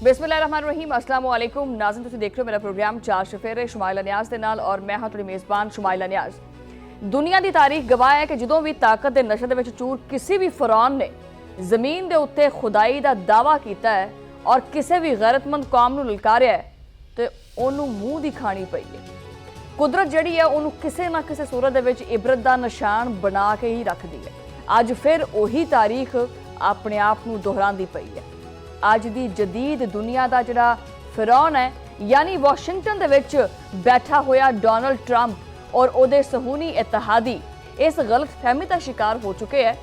बिस्मिल्लाहिर्रहमानिर्रहीम, अस्सलाम वालेकुम नाज़रीन, तुसीं देख रहे हो मेरा प्रोग्राम चार शफेरे शुमाइला नियाज़ दे नाल और मैं हाँ तुहाडी मेज़बान शुमाइला नियाज़। दुनिया की तारीख गवाह है कि जदों भी ताकत के नशे दे चूर किसी भी फरौन ने जमीन के उत्ते खुदाई का दावा किया है और किसी भी गैरतमंद कौम नूं ललकारिया है तो उन्होंने मूँह दी खानी पई है। कुदरत जिहड़ी है उन्होंने किसी ना किसी सूरत दे विच इबरत का निशान बना के ही रखती है। अज फिर उही तारीख अपने आप नूं दोहरांदी पई है। अज दी जदीद दुनिया का जिहड़ा फिरौन है यानी वाशिंगटन दे विच बैठा होया डोनाल्ड ट्रंप और उहदे सहूनी इत्तेहादी इस गलत फहमी का शिकार हो चुके हैं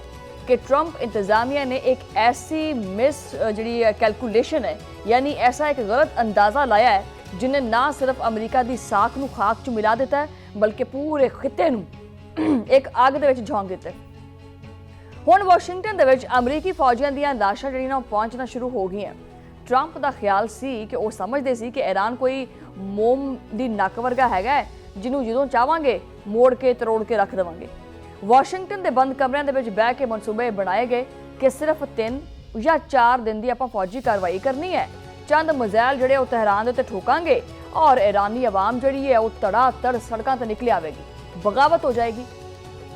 कि ट्रंप इंतजामिया ने एक ऐसी मिस जिहड़ी कैलकुलेशन है यानी ऐसा एक गलत अंदाज़ा लाया है जिन्हें ना सिर्फ अमरीका की साख नूं खाक च मिला दिता है बल्कि पूरे खिते नूं एक अग दे विच झोंक दिता है। हुण वाशिंगटन दे विच अमरीकी फौजियां दीयां लाशां जिहड़ियां पहुंचना शुरू हो गई। ट्रंप का ख्याल सी कि वह समझते सी कि ईरान कोई मोम दी नक वर्गा हैगा जिन्हों जदों चाहांगे मोड़ के तरोड़ के रख देवांगे। वाशिंगटन के बंद कमरिਆਂ ਦੇ ਵਿੱਚ बह के मनसूबे बनाए गए कि सिर्फ 3 या 4 दिन की आपां फौजी कार्रवाई करनी है, चंद मिसाइल जिहड़े वो तहरान दे उत्ते ठोकांगे और ईरानी अवाम जिहड़ी है वो धड़ाधड़ सड़कों ते निकल आवेगी, बगावत हो जाएगी।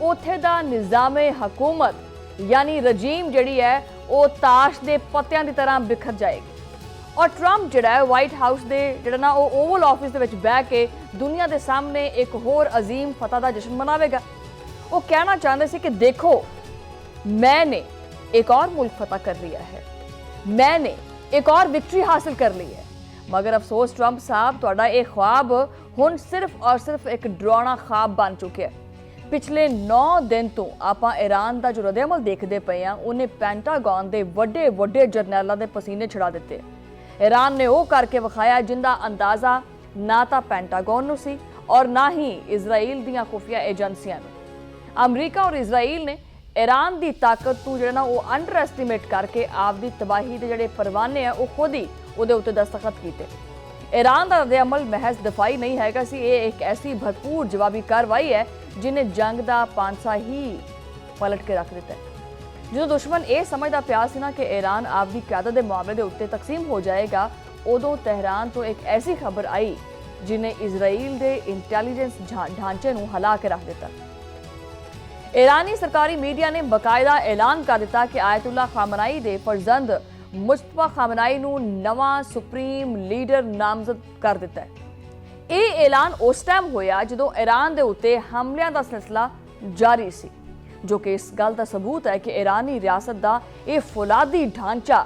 उत्थे दा निज़ामे हुकूमत यानी रजीम जिहड़ी है वो ताश के पत्तियां की तरह बिखर जाएगी और ट्रंप जिहड़ा है व्हाइट हाउस के जिहड़ा ना वो ओवल ऑफिस दे विच बह के दुनिया के सामने एक होर अजीम फतह का जश्न मनावेगा। वो कहना चाहते थे कि देखो मैंने एक और मुल्क फतह कर लिया है, मैंने एक और विक्ट्री हासिल कर ली है। मगर अफसोस ट्रंप साहब तुहाडा ये ख्वाब हुण सिर्फ और सिर्फ एक डरावना ख्वाब बन चुके हैं। पिछले 9 दिन तो आपां ईरान का जो रद्देअमल देखते पे हैं उन्हें पेंटागन के वड्डे वड्डे जरनैलों के पसीने छड़ा दिते। ईरान ने वह करके विखाया जिंदा अंदाज़ा ना तो पेंटागन नूं सी और ना ही इजराइल दीयां खुफिया एजेंसियां नूं। अमरीका और इजराइल ने ईरान की ताकत को जो वो अंडर एस्टीमेट करके आपकी तबाही के जोड़े परवाने हैं वो खुद ही वो उत्ते दस्तखत किए। ईरान का रद्देअमल महज दफाई नहीं है, ये एक ऐसी भरपूर जवाबी कार्रवाई है जिन्हें जंग का पांसा ही पलट के रख दिता है। जो दुश्मन ये समझदा पिया सी ना कि ईरान आपकी क्यादत के मामले के उत्ते तकसीम हो जाएगा, उदों तेहरान तो एक ऐसी खबर आई जिन्हें इजराइल के इंटैलीजेंस ढांचे नूं हिला के रख दिता। ईरानी सरकारी मीडिया ने बाकायदा ऐलान कर दिता कि आयतुल्ला खामनाई के फरजंद मुस्तफा खामनाई नूं नवा सुप्रीम लीडर नामजद कर दिता है। ये ऐलान उस टाइम होया जदों ईरान के उत्ते हमलियां का सिलसिला जारी सी, जो कि इस गल का सबूत है कि ईरानी रियासत का यह फौलादी ढांचा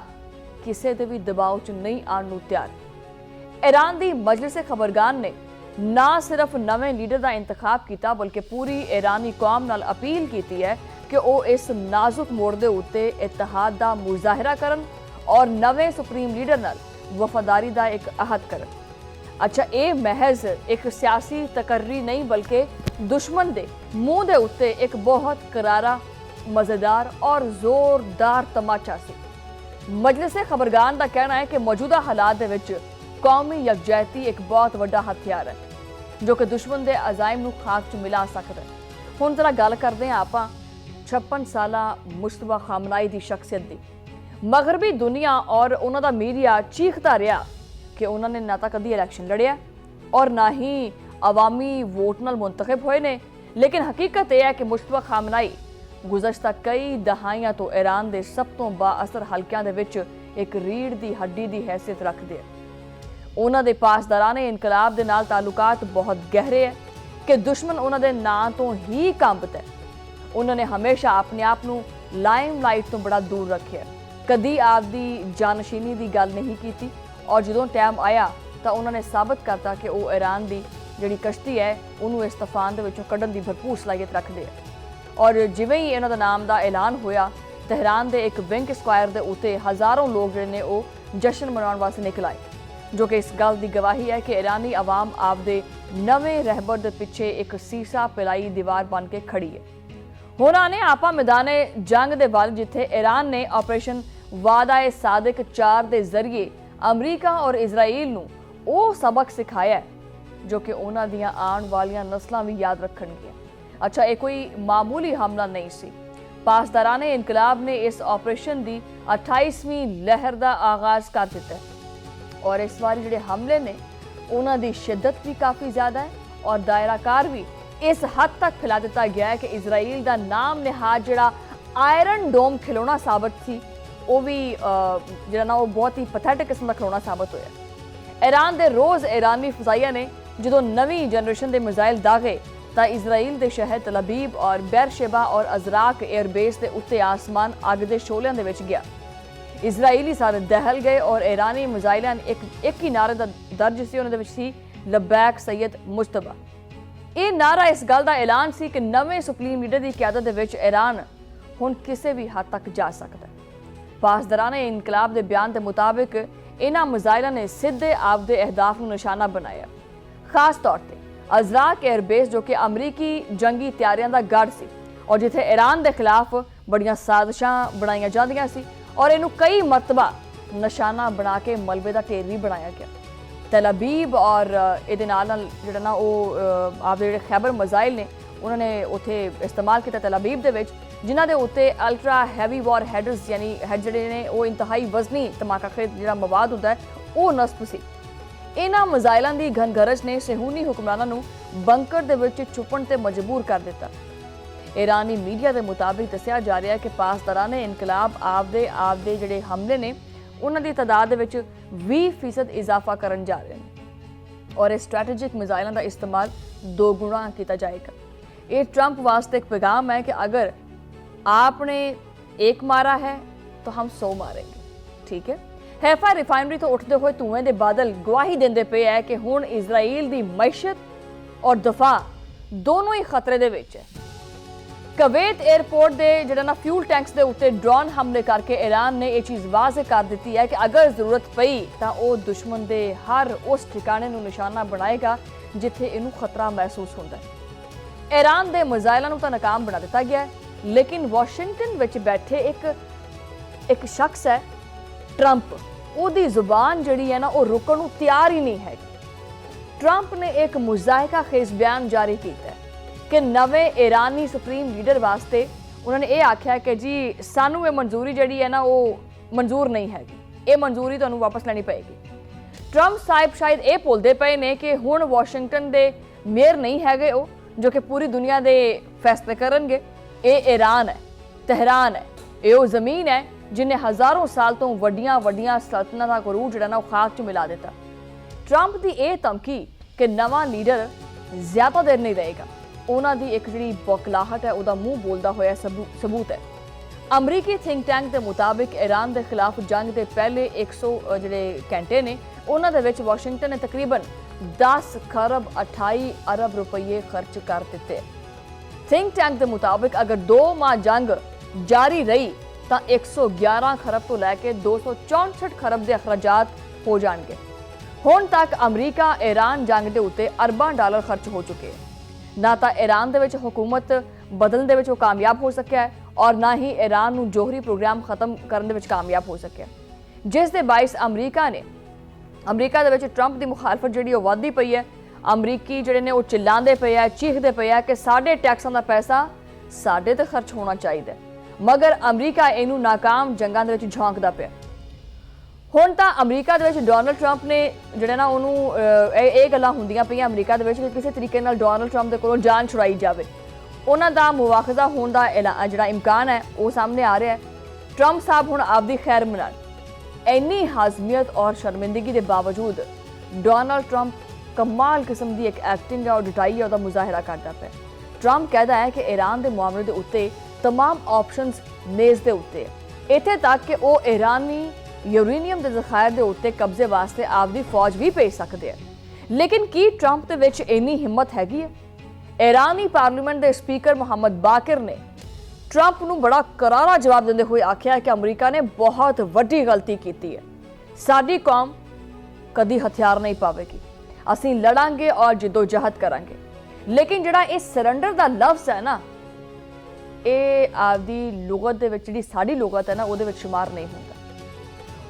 किसी के भी दबाव च नहीं आने नूं तैयार। ईरान की मजलिस खबरगान ने ना सिर्फ नवे लीडर का इंतखाब किया बल्कि पूरी ईरानी कौम नाल अपील की है कि वो इस नाजुक मोड़ के उत्ते इत्तेहाद का मुजाहरा करन और नवे सुप्रीम लीडर नाल वफादारी का एक अहद करन। अच्छा, ये महज एक सियासी तकर्री नहीं बल्कि दुश्मन के मुँह के उत्ते एक बहुत करारा, मज़ेदार और जोरदार तमाचा सी। मजलिस खबरगान का कहना है कि मौजूदा हालात दे विच कौमी यकजहती एक बहुत बड़ा हथियार है जो कि दुश्मन के अजाइम नूं खाक च मिला सकता है। हुण जरा गल करते हैं आपां 56 साला मुस्तफा खामनाई की शख्सियत की। मगरबी दुनिया और उन्हां दा मीडिया चीखता रहा कि उन्होंने ना तो कभी इलैक्शन लड़िया और ना ही अवामी वोट नाल मुंतखब होए ने, लेकिन हकीकत यह है कि मुस्तफा खामनाई गुज़श्ता कई दहाइयां तो ईरान के सब तो बाअसर हलकों दे विच एक रीढ़ की हड्डी की हैसियत रखते हैं। उन्होंने पासदाराने इनकलाब के नाल ताल्लुकात बहुत गहरे है कि दुश्मन उन्होंने नां तो ही कंबता है। उन्होंने हमेशा अपने आप को लाइमलाइट तो बड़ा दूर रखे, कभी आपकी जानशीनी की गल नहीं की और जो टाइम आया तो उन्होंने साबित करता कि वो ईरान की जी कश्ती है उन्होंने इस तूफान के कढ़न की भरपूर सलाहियत रखते हैं। और जिवें ही इन्हों नाम का ऐलान होया तहरान के एक विंग स्क्वायर के उत्ते हज़ारों लोग जिहड़े वो जश्न मनाने वास्ते निकल आए, जो कि इस गल की गवाही है कि ईरानी अवाम आपदे नवे रहबर के पिछे एक सीसा पिलाई दीवार बन के खड़ी है। हुण आने आपां मैदाने जंग दे वल जिथे ईरान ने ऑपरेशन वादा सादिक 4 के जरिए अमरीका और इजराइल नूं वो सबक सिखाया है जो कि उन्हां दियां आने वालियां नस्लां भी याद रखणगियां। अच्छा, ये कोई मामूली हमला नहीं सी। पासदाराने इनकलाब ने इस ऑपरेशन की 28वीं लहर का आगाज कर दिता है। और इस बार ਜਿਹੜੇ हमले ने उन्हां दी शिद्दत भी काफ़ी ज़्यादा है और दायराकार भी इस हद तक फैला दिता गया है कि इसराइल का नाम निहाज जिहड़ा आयरन डोम खिलौना साबित सी वो भी जिहड़ा ना वो बहुत ही पैथेटिक किस्म का खिलौना साबित होया। ईरान दे रोज़ ईरानी फजाइया ने जो नवी जनरेशन के मिसाइल दागे तो इसराइल के शहर तल अबीब और बेरशेबा और अजराक एयरबेस के उत्ते आसमान अग के शोलियां दे विच गया। इसराइली सारे दहल गए और ईरानी मिसाइलों ने एक ही नारे का दर्ज सी उन्हां दे विच सी लबैक सैयद मुश्तबा। ये नारा इस गल का ऐलान सी कि नवे सुप्रीम लीडर की क्यादत दे विच ईरान हुण किसी भी हद तक जा सकता है। पासदराने इनकलाब के बयान के मुताबिक इन्हां मिसाइलों ने सीधे आपदे अहदाफ नूं निशाना बनाया। खास तौर पर अजराक एयरबेस जो कि अमरीकी जंगी तैयारियों का गढ़ सी और जिथे ईरान के खिलाफ बड़ियां साजिशां बनाई जांदियां सी और इनू कई मरतबा निशाना बना के मलबे का ढेर भी बनाया गया। तल अबीब और ये जोड़ा ना वो आपके जोड़े खैबर मिसाइल ने उन्होंने उत्थे इस्तेमाल किया तल अबीब के जिन्हों के उत्ते अल्ट्रा हैवी वॉर हैडर्स यानी हैड जोड़े ने वो इंतहाई वजनी धमाका खेद जो मवाद होता है वो नस्ब सी। इन्हां मिसाइलों की घनगरज ने सहूनी हुक्मरानों बंकर दे विच छुपण ते मजबूर कर दिता। ईरानी मीडिया के मुताबिक दस्सिया जा रहा है कि पासदाराने इनकलाब आपदे जोड़े हमले ने उन्हां दी तादाद विच 20% इजाफा करन जा रहे हैं और इस स्ट्रैटेजिक मिसाइलों का इस्तेमाल 2 गुणा किया जाएगा। ये ट्रंप वास्ते एक पैगाम है कि अगर आपने एक मारा है तो हम 100 मारेंगे। ठीक है। हैफा रिफाइनरी तो उठते हुए धुएं के बादल गवाही देंदे पे है कि हुण इसराइल की मैशत और दफा दोनों ही खतरे दे विच है। कवैत एयरपोर्ट के जोड़ा ना फ्यूल टैंक्स के उत्ते ड्रोन हमले करके ईरान ने यह चीज़ वाज़े कर दी है कि अगर जरूरत पई तो वह दुश्मन के हर उस ठिकाने को निशाना बनाएगा जिथे इनू खतरा महसूस होता है। ईरान के मिसाइलों तो नाकाम बना दिता गया है, लेकिन वाशिंगटन विच बैठे एक शख्स है ट्रंप, उसकी जुबान जिहड़ी है ना वो रुकण नूं तैयार ही नहीं है। ट्रंप ने एक मुजाहिका खेज बयान जारी किया कि नवे ईरानी सुप्रीम लीडर वास्ते उन्होंने ये आख्या कि जी सानू ये मंजूरी जी है ना वो मंजूर नहीं हैगी, ये मंजूरी तुहानू वापस लैनी पेगी। ट्रंप साहिब शायद ये भुलते पे ने कि हुण वाशिंगटन के मेयर नहीं है वो जो कि पूरी दुनिया के फैसले करनगे। ये ईरान है, तेहरान है, ये वो जमीन है जिन्हें हज़ारों साल तो वड्डियां वड्डियां सल्तनत का करूर जिहड़ा ना वो खाक च मिला दिता। ट्रंप की यह धमकी कि नवा लीडर ज़्यादा देर नहीं रहेगा उन्हां दी एक जिहड़ी बौखलाहट है उहदा मूँह बोलदा होया सबूत है। अमरीकी थिंक टैंक के मुताबिक ईरान के खिलाफ जंग के पहले 100 जिहड़े घंटे ने उन्हां दे विच वाशिंगटन ने तकरीबन 10 खरब 28 अरब रुपये खर्च कर दिते। थिंक टैंक के मुताबिक अगर 2 माह जंग जारी रही तो 111 खरब तो लैके 264 खरब के अखराजात हो जाएंगे। हुण तक अमरीका ईरान जंग के उत्ते अरबां डॉलर खर्च हो चुके हैं। ना तो ईरान दे विच हुकूमत बदलने दे विच वो कामयाब हो सकिया है और ना ही ईरान नूं जोहरी प्रोग्राम खत्म करने दे विच कामयाब हो सकिया, जिस दे बाइस अमरीका दे विच ट्रंप की मुखालफत जिहड़ी वो वधदी पई है। अमरीकी जिहड़े ने वो चिल्लांदे पे है, चीखदे पे है कि साडे टैक्सां दा पैसा साडे ते खर्च होना चाहिए, मगर अमरीका इनू नाकाम जंगां दे विच झोंकदा पिया। हुण तां अमरीका दे विच डोनाल्ड ट्रंप ने जिहड़ा ना उहनूं ये गल्लां हुंदियां पईयां अमरीका दे विच कि किसी तरीके नाल डोनाल्ड ट्रंप दे कोलों जान छुड़ाई जावे। उन्हां दा मुआखज़ा होण दा जिहड़ा इम्कान है वो सामने आ रहा है। ट्रंप साहब हुण आपदी खैर मनान। इन्नी हाज़मियत और शर्मिंदगी के बावजूद डोनाल्ड ट्रंप कमाल किस्म की एक एक्टिंग और डटाई है उसका मुजाहरा करता पे। ट्रंप कहता है कि ईरान के मामले के उत्ते तमाम ऑप्शनस मेज़ के उत्ते इत्थे तक कि वो ईरानी यूरेनियम के जखायर के उत्ते कब्जे वास्ते आपदी फौज भी भेज सकते हैं। लेकिन की ट्रंप दे विच इन्नी हिम्मत हैगी है? ईरानी पार्लीमेंट के स्पीकर मोहम्मद बाकिर ने ट्रंप नूं बड़ा करारा जवाब देंदे हुए आख्या कि अमरीका ने बहुत वड्डी गलती की है। साडी कौम कदी हथियार नहीं पावेगी, असीं लड़ांगे और जिदोजहद करांगे। लेकिन जिहड़ा इस सरेंडर का लफ्ज़ है ना ये आपदी लुगत दे विच जिहड़ी साडी लुगत है ना उहदे विच शुमार नहीं होंदा।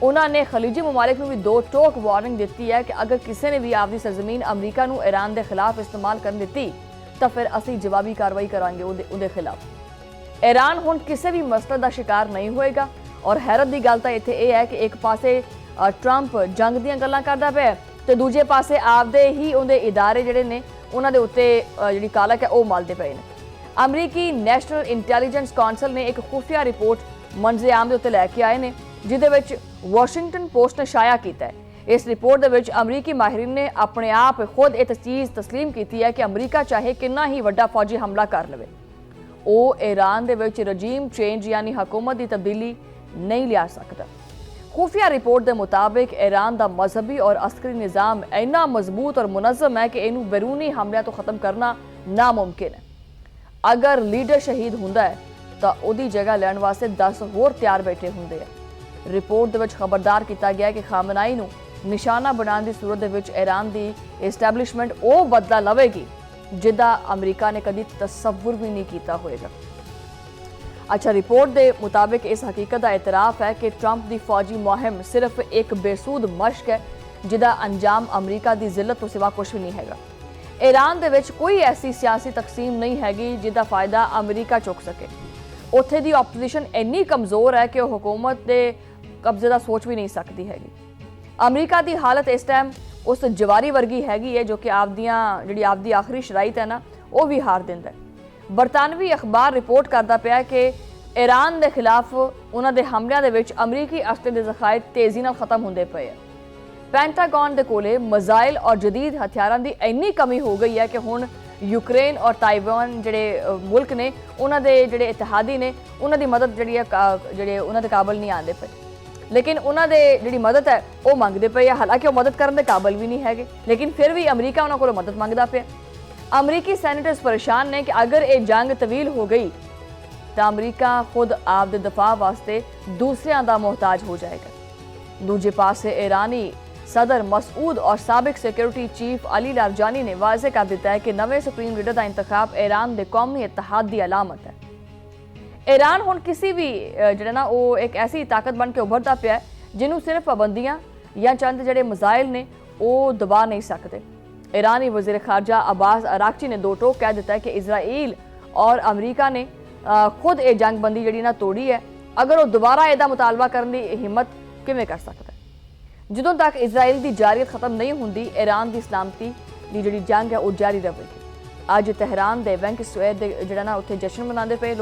उन्होंने खलीजी ममालिक में भी 2 टोक वार्निंग दी है कि अगर किसी ने भी आपकी सरजमीन अमरीका नूं ईरान के खिलाफ इस्तेमाल कर दी तो फिर असी जवाबी कार्रवाई करांगे उहदे खिलाफ। ईरान हुण किसी भी मसले का शिकार नहीं होएगा और हैरत की गल तो इत्थे यह है कि एक पासे ट्रंप जंग ਦੀਆਂ ਗੱਲਾਂ ਕਰਦਾ ਪਿਆ ਤੇ ਦੂਜੇ ਪਾਸੇ ਆਪਦੇ ਹੀ ਉਹਦੇ ਇਦਾਰੇ ਜਿਹੜੇ ਨੇ ਉਹਨਾਂ ਦੇ ਉੱਤੇ ਜਿਹੜੀ ਕਾਲਕ ਹੈ ਉਹ ਮਲਦੇ ਪਏ ਨੇ। ਅਮਰੀਕੀ ਨੈਸ਼ਨਲ ਇੰਟੈਲੀਜੈਂਸ ਕਾਉਂਸਲ ਨੇ ਇੱਕ ਖੁਫੀਆ ਰਿਪੋਰਟ ਮੰਜ਼ਿਲ ਆਮ ਦੇ ਉੱਤੇ ਲੈ ਕੇ ਆਏ ਨੇ, ਜਿਹਦੇ ਵਿੱਚ ਵਾਸ਼ਿੰਗਟਨ ਪੋਸਟ ਨੇ ਸ਼ਾਇਆ ਕੀਤਾ ਹੈ। ਇਸ ਰਿਪੋਰਟ ਦੇ ਵਿੱਚ ਅਮਰੀਕੀ ਮਾਹਿਰੀਨ ਨੇ ਆਪਣੇ ਆਪ ਖੁਦ ਇਹ ਚੀਜ਼ ਤਸਲੀਮ ਕੀਤੀ ਹੈ ਕਿ ਅਮਰੀਕਾ ਚਾਹੇ ਕਿੰਨਾ ਹੀ ਵੱਡਾ ਫੌਜੀ ਹਮਲਾ ਕਰ ਲਵੇ, ਉਹ ईरान ਦੇ ਵਿੱਚ ਰਜੀਮ ਚੇਂਜ ਯਾਨੀ ਹਕੂਮਤ ਦੀ ਤਬਦੀਲੀ नहीं लिया सकता। खुफिया रिपोर्ट के मुताबिक ईरान का मजहबी और अस्करी निज़ाम इन्ना मजबूत और मुनज़म है कि इनू बैरूनी हमलियां तो ख़त्म करना नामुमकिन है। अगर लीडर शहीद हुंदा है तो उहदी जगह लैण वास्ते 10 होर तैयार बैठे हुंदे हैं। रिपोर्ट दे विच खबरदार किया गया कि खामनाई नू निशाना बनाने की सूरत दे विच ईरान की एस्टैबलिशमेंट वो बदला लवेगी जिहदा अमरीका ने कभी तसव्वुर भी नहीं किया होएगा। अच्छा, रिपोर्ट के मुताबिक इस हकीकत का एतराफ़ है कि ट्रंप की फौजी मुहिम सिर्फ एक बेसूद मशक है जिसका अंजाम अमरीका की जिल्लत तो सिवा कुछ भी नहीं है। ईरान दे विच कोई ऐसी सियासी तकसीम नहीं हैगी जिसका फायदा अमरीका चुक सके। उत्थे दी ऑपोजिशन इन्नी कमज़ोर है कि वह हुकूमत के कब्जे का सोच भी नहीं सकती हैगी। अमरीका की हालत इस टाइम उस जवारी वर्गी हैगी है जो कि आपदी आखिरी शराइत है ना वो भी हार दिंदा है। बरतानवी अखबार रिपोर्ट करता पाया कि ईरान के खिलाफ उन्होंने हमलों के विच अमरीकी असले के ज़खायर तेज़ी नाल खत्म होंदे पे है। पेंटागॉन के कोले मज़ाइल और जदीद हथियारों की इन्नी कमी हो गई है कि हुण यूक्रेन और ताइवान जिहड़े मुल्क ने उन्होंने जिहड़े इतिहादी ने उन्होंने मदद जिहड़ी उन्होंने काबल नहीं आते पे, लेकिन उन्होंने जिहड़ी मदद है वो मंगते पे। हालांकि वो मदद करने के काबल भी नहीं है, लेकिन फिर भी अमरीका उन्होंने को मदद मंगता पे। अमरीकी सैनेटर्स परेशान ने कि अगर ये जंग तवील हो गई तो अमरीका खुद आपदे दफा वास्ते दूसरियां दा मोहताज हो जाएगा। दूजे पासे ईरानी सदर मसूद और साबिक सिक्योरिटी चीफ अली लारजानी ने वाज़े कर दिता है कि नवे सुप्रीम लीडर का इंतखाब ईरान के कौमी इत्तेहाद की अलामत है। ईरान हुण किसी भी जिहड़ा ना वो एक ऐसी ताकत बन के उभरता पिया जिन्होंने सिर्फ पाबंदियां या चंद जिहड़े मज़ाइल ने वो दबा नहीं सकते। ईरानी वज़ीर खारजा अब्बास अराक्ची ने दो टोक कह दिता है कि इजराइल और अमरीका ने खुद ये जंगबंदी जी ना तोड़ी है, अगर वो दोबारा इसका मुतालबा करने की हिम्मत किवें कर सकता है। ਜਦੋਂ तक इजराइल की जारियत खत्म नहीं होंदी ईरान की सलामती की जी जंग है वो जारी रहेगी। अज तेहरान के बैंक स्क्वायर के जोड़ा ना उत्थे जश्न मनाते पे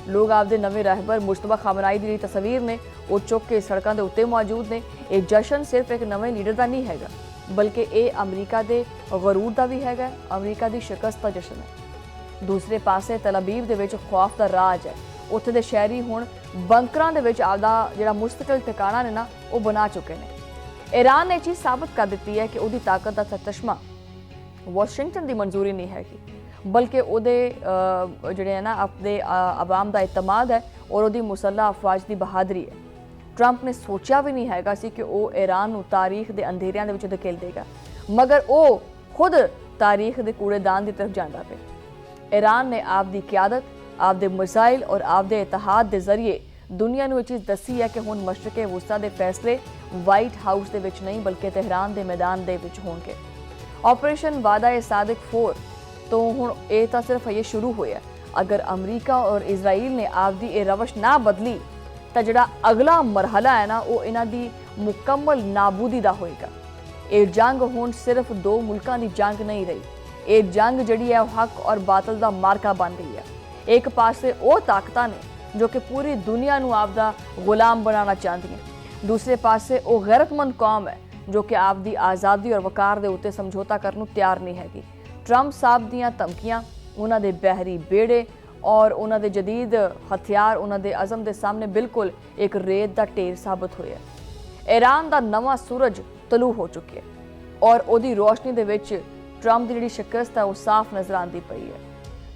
लोग आपदे नवे रहबर मुश्तबा खामनाई की तस्वीर ने वो चुक के सड़कों के उत्ते मौजूद ने। यह जश्न सिर्फ एक नवे लीडर का नहीं है बल्कि ये अमरीका के गरूर का भी है, अमरीका की शिकस्त का जश्न है। दूसरे पासे तल अबीब दे विच खौफ का राज है। उत्थे दे शहरी हुण बंकरां दे विच आपदा जिहड़ा मुस्तकिल ठिकाना ने ना वो बना चुके हैं। ईरान ने चीज़ साबित कर दी है कि उसकी ताकत का चश्मा वाशिंगटन की मंजूरी नहीं हैगी, बल्कि उहदे जिहड़े है ना अपने आवाम का इतमाद है और उहदी मुसल्ह अफवाज की बहादरी है। ट्रंप ने सोचा भी नहीं हैगा सी कि वो ईरान नूं तारीख के अंधेरियां दे विच धकेल देगा, मगर वो खुद तारीख के कूड़ेदान की तरफ जाता पे। ईरान ने आपदी क्यादत, आपदे मिसाइल और आपदे इतिहाद के जरिए दुनिया नूं ये चीज़ दसी है कि हुण मशरक़े वुस्ता के फैसले वाइट हाउस के विच नहीं बल्कि तेहरान के मैदान के विच होणगे। ऑपरेशन वादा ए सादिक 4 तो हुण ये तो सिर्फ ये शुरू होया। अगर अमरीका और इजराइल ने आपदी ये रवश ना बदली तो जिहड़ा अगला मरहला है ना वो इन्हां दी मुकम्मल नाबूदी दा होएगा। ये जंग हुण सिर्फ दो मुल्कां दी जंग नहीं रही, ये जंग जिहड़ी है हक और बातल दा मार्का बन गई है। एक पासे वो ताकतां ने जो कि पूरी दुनिया नूं आपदा गुलाम बनाना चाहती हैं, दूसरे पासे वो गैरतमंद कौम है जो कि आपदी आज़ादी और वकार दे उत्ते समझौता करन नूं तैयार नहीं हैगी। ट्रंप साहब दीयां धमकियां, उन्हां दे बहरी बेड़े और उन्होंने जदीद हथियार उन्होंने अज़म के सामने बिल्कुल एक रेत का ढेर साबित होया। ईरान का नवा सूरज तलू हो चुकी है और उसकी रोशनी के विच ट्रंप की जी शिकस्त है वो साफ नजर आती पई है।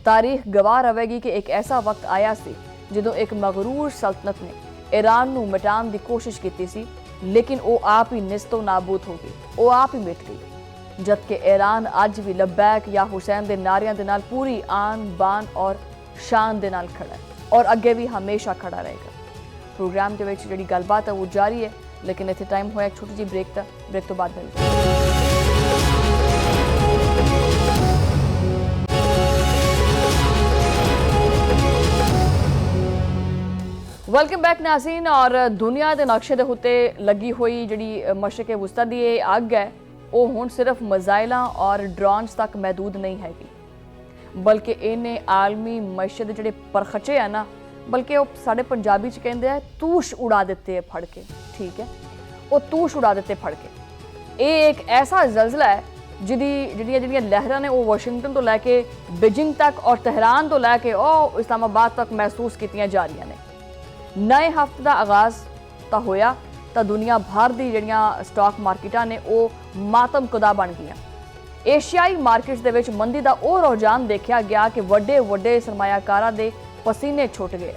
तारीख गवाह रहेगी कि एक ऐसा वक्त आया सी जदों एक मगरूर सल्तनत ने ईरान नूं मिटाने की कोशिश की सी, लेकिन वो आप ही निस्तो नाबूद हो गई, वो आप ही मिट गई। जबकि ईरान अज भी लब्बैक या हुसैन के नारियां दे नाल पूरी आन बान और शान दे नाल खड़ा है और अगे भी हमेशा खड़ा रहेगा। प्रोग्राम के विच जिहड़ी गलबात है वो जारी है, लेकिन इत्थे टाइम होया एक छोटी जी ब्रेक का। ब्रेक तो बाद मिलते हैं। Welcome back Nazreen. ਔਰ ਦੁਨੀਆ ਦੇ ਨਕਸ਼ੇ ਦੇ ਉੱਤੇ ਲੱਗੀ ਹੋਈ ਜਿਹੜੀ ਮਸ਼ਰਕ ਵਸਤਾ ਦੀ ਇਹ ਅੱਗ ਹੈ ਉਹ ਹੁਣ ਸਿਰਫ ਮਿਜ਼ਾਈਲਾਂ ਔਰ ਡਰੋਨਸ ਤੱਕ ਮਹਿਦੂਦ ਨਹੀਂ ਹੈਗੀ, ਬਲਕਿ ਇਹਨੇ ਆਲਮੀ ਮਸ਼ਰਕ ਦੇ ਜਿਹੜੇ ਪਰਖਚੇ ਆ ਨਾ, ਬਲਕਿ ਉਹ ਸਾਡੇ ਪੰਜਾਬੀ ਚ ਕਹਿੰਦੇ ਆ ਤੂਸ਼ ਉਡਾ ਦਿੱਤੇ ਫੜ ਕੇ। ਠੀਕ ਹੈ, ਉਹ ਤੂਸ਼ ਉਡਾ ਦਿੱਤੇ ਫੜ ਕੇ। ਇਹ ਇੱਕ ਐਸਾ ਜ਼ਲਜ਼ਲਾ ਹੈ ਜਿਹੜੀਆਂ ਲਹਿਰਾਂ ਨੇ ਉਹ ਵਾਸ਼ਿੰਗਟਨ ਤੋਂ ਲੈ ਕੇ ਬੀजिंग ਤੱਕ ਔਰ ਤਹਿਰਾਨ ਤੋਂ ਲੈ ਕੇ ਉਹ ਇਸਲਾਮਾਬਾਦ ਤੱਕ ਮਹਿਸੂਸ ਕੀਤੀਆਂ ਜਾ ਰਹੀਆਂ ਨੇ। ਨਏ ਹਫ਼ਤੇ ਦਾ ਆਗਾਜ਼ ਤਾਂ ਹੋਇਆ ਤਾਂ ਦੁਨੀਆ ਭਰ ਦੀ ਜਿਹੜੀਆਂ ਸਟਾਕ ਮਾਰਕੀਟਾਂ ਨੇ ਉਹ ਮਾਤਮਕੁਦਾ ਬਣ ਗਈਆਂ। ਏਸ਼ੀਆਈ ਮਾਰਕੀਟਸ ਦੇ ਵਿੱਚ ਮੰਦੀ ਦਾ ਉਹ ਰੁਝਾਨ ਦੇਖਿਆ ਗਿਆ ਕਿ ਵੱਡੇ ਸਰਮਾਇਆਕਾਰਾਂ ਦੇ ਪਸੀਨੇ ਛੁੱਟ ਗਏ।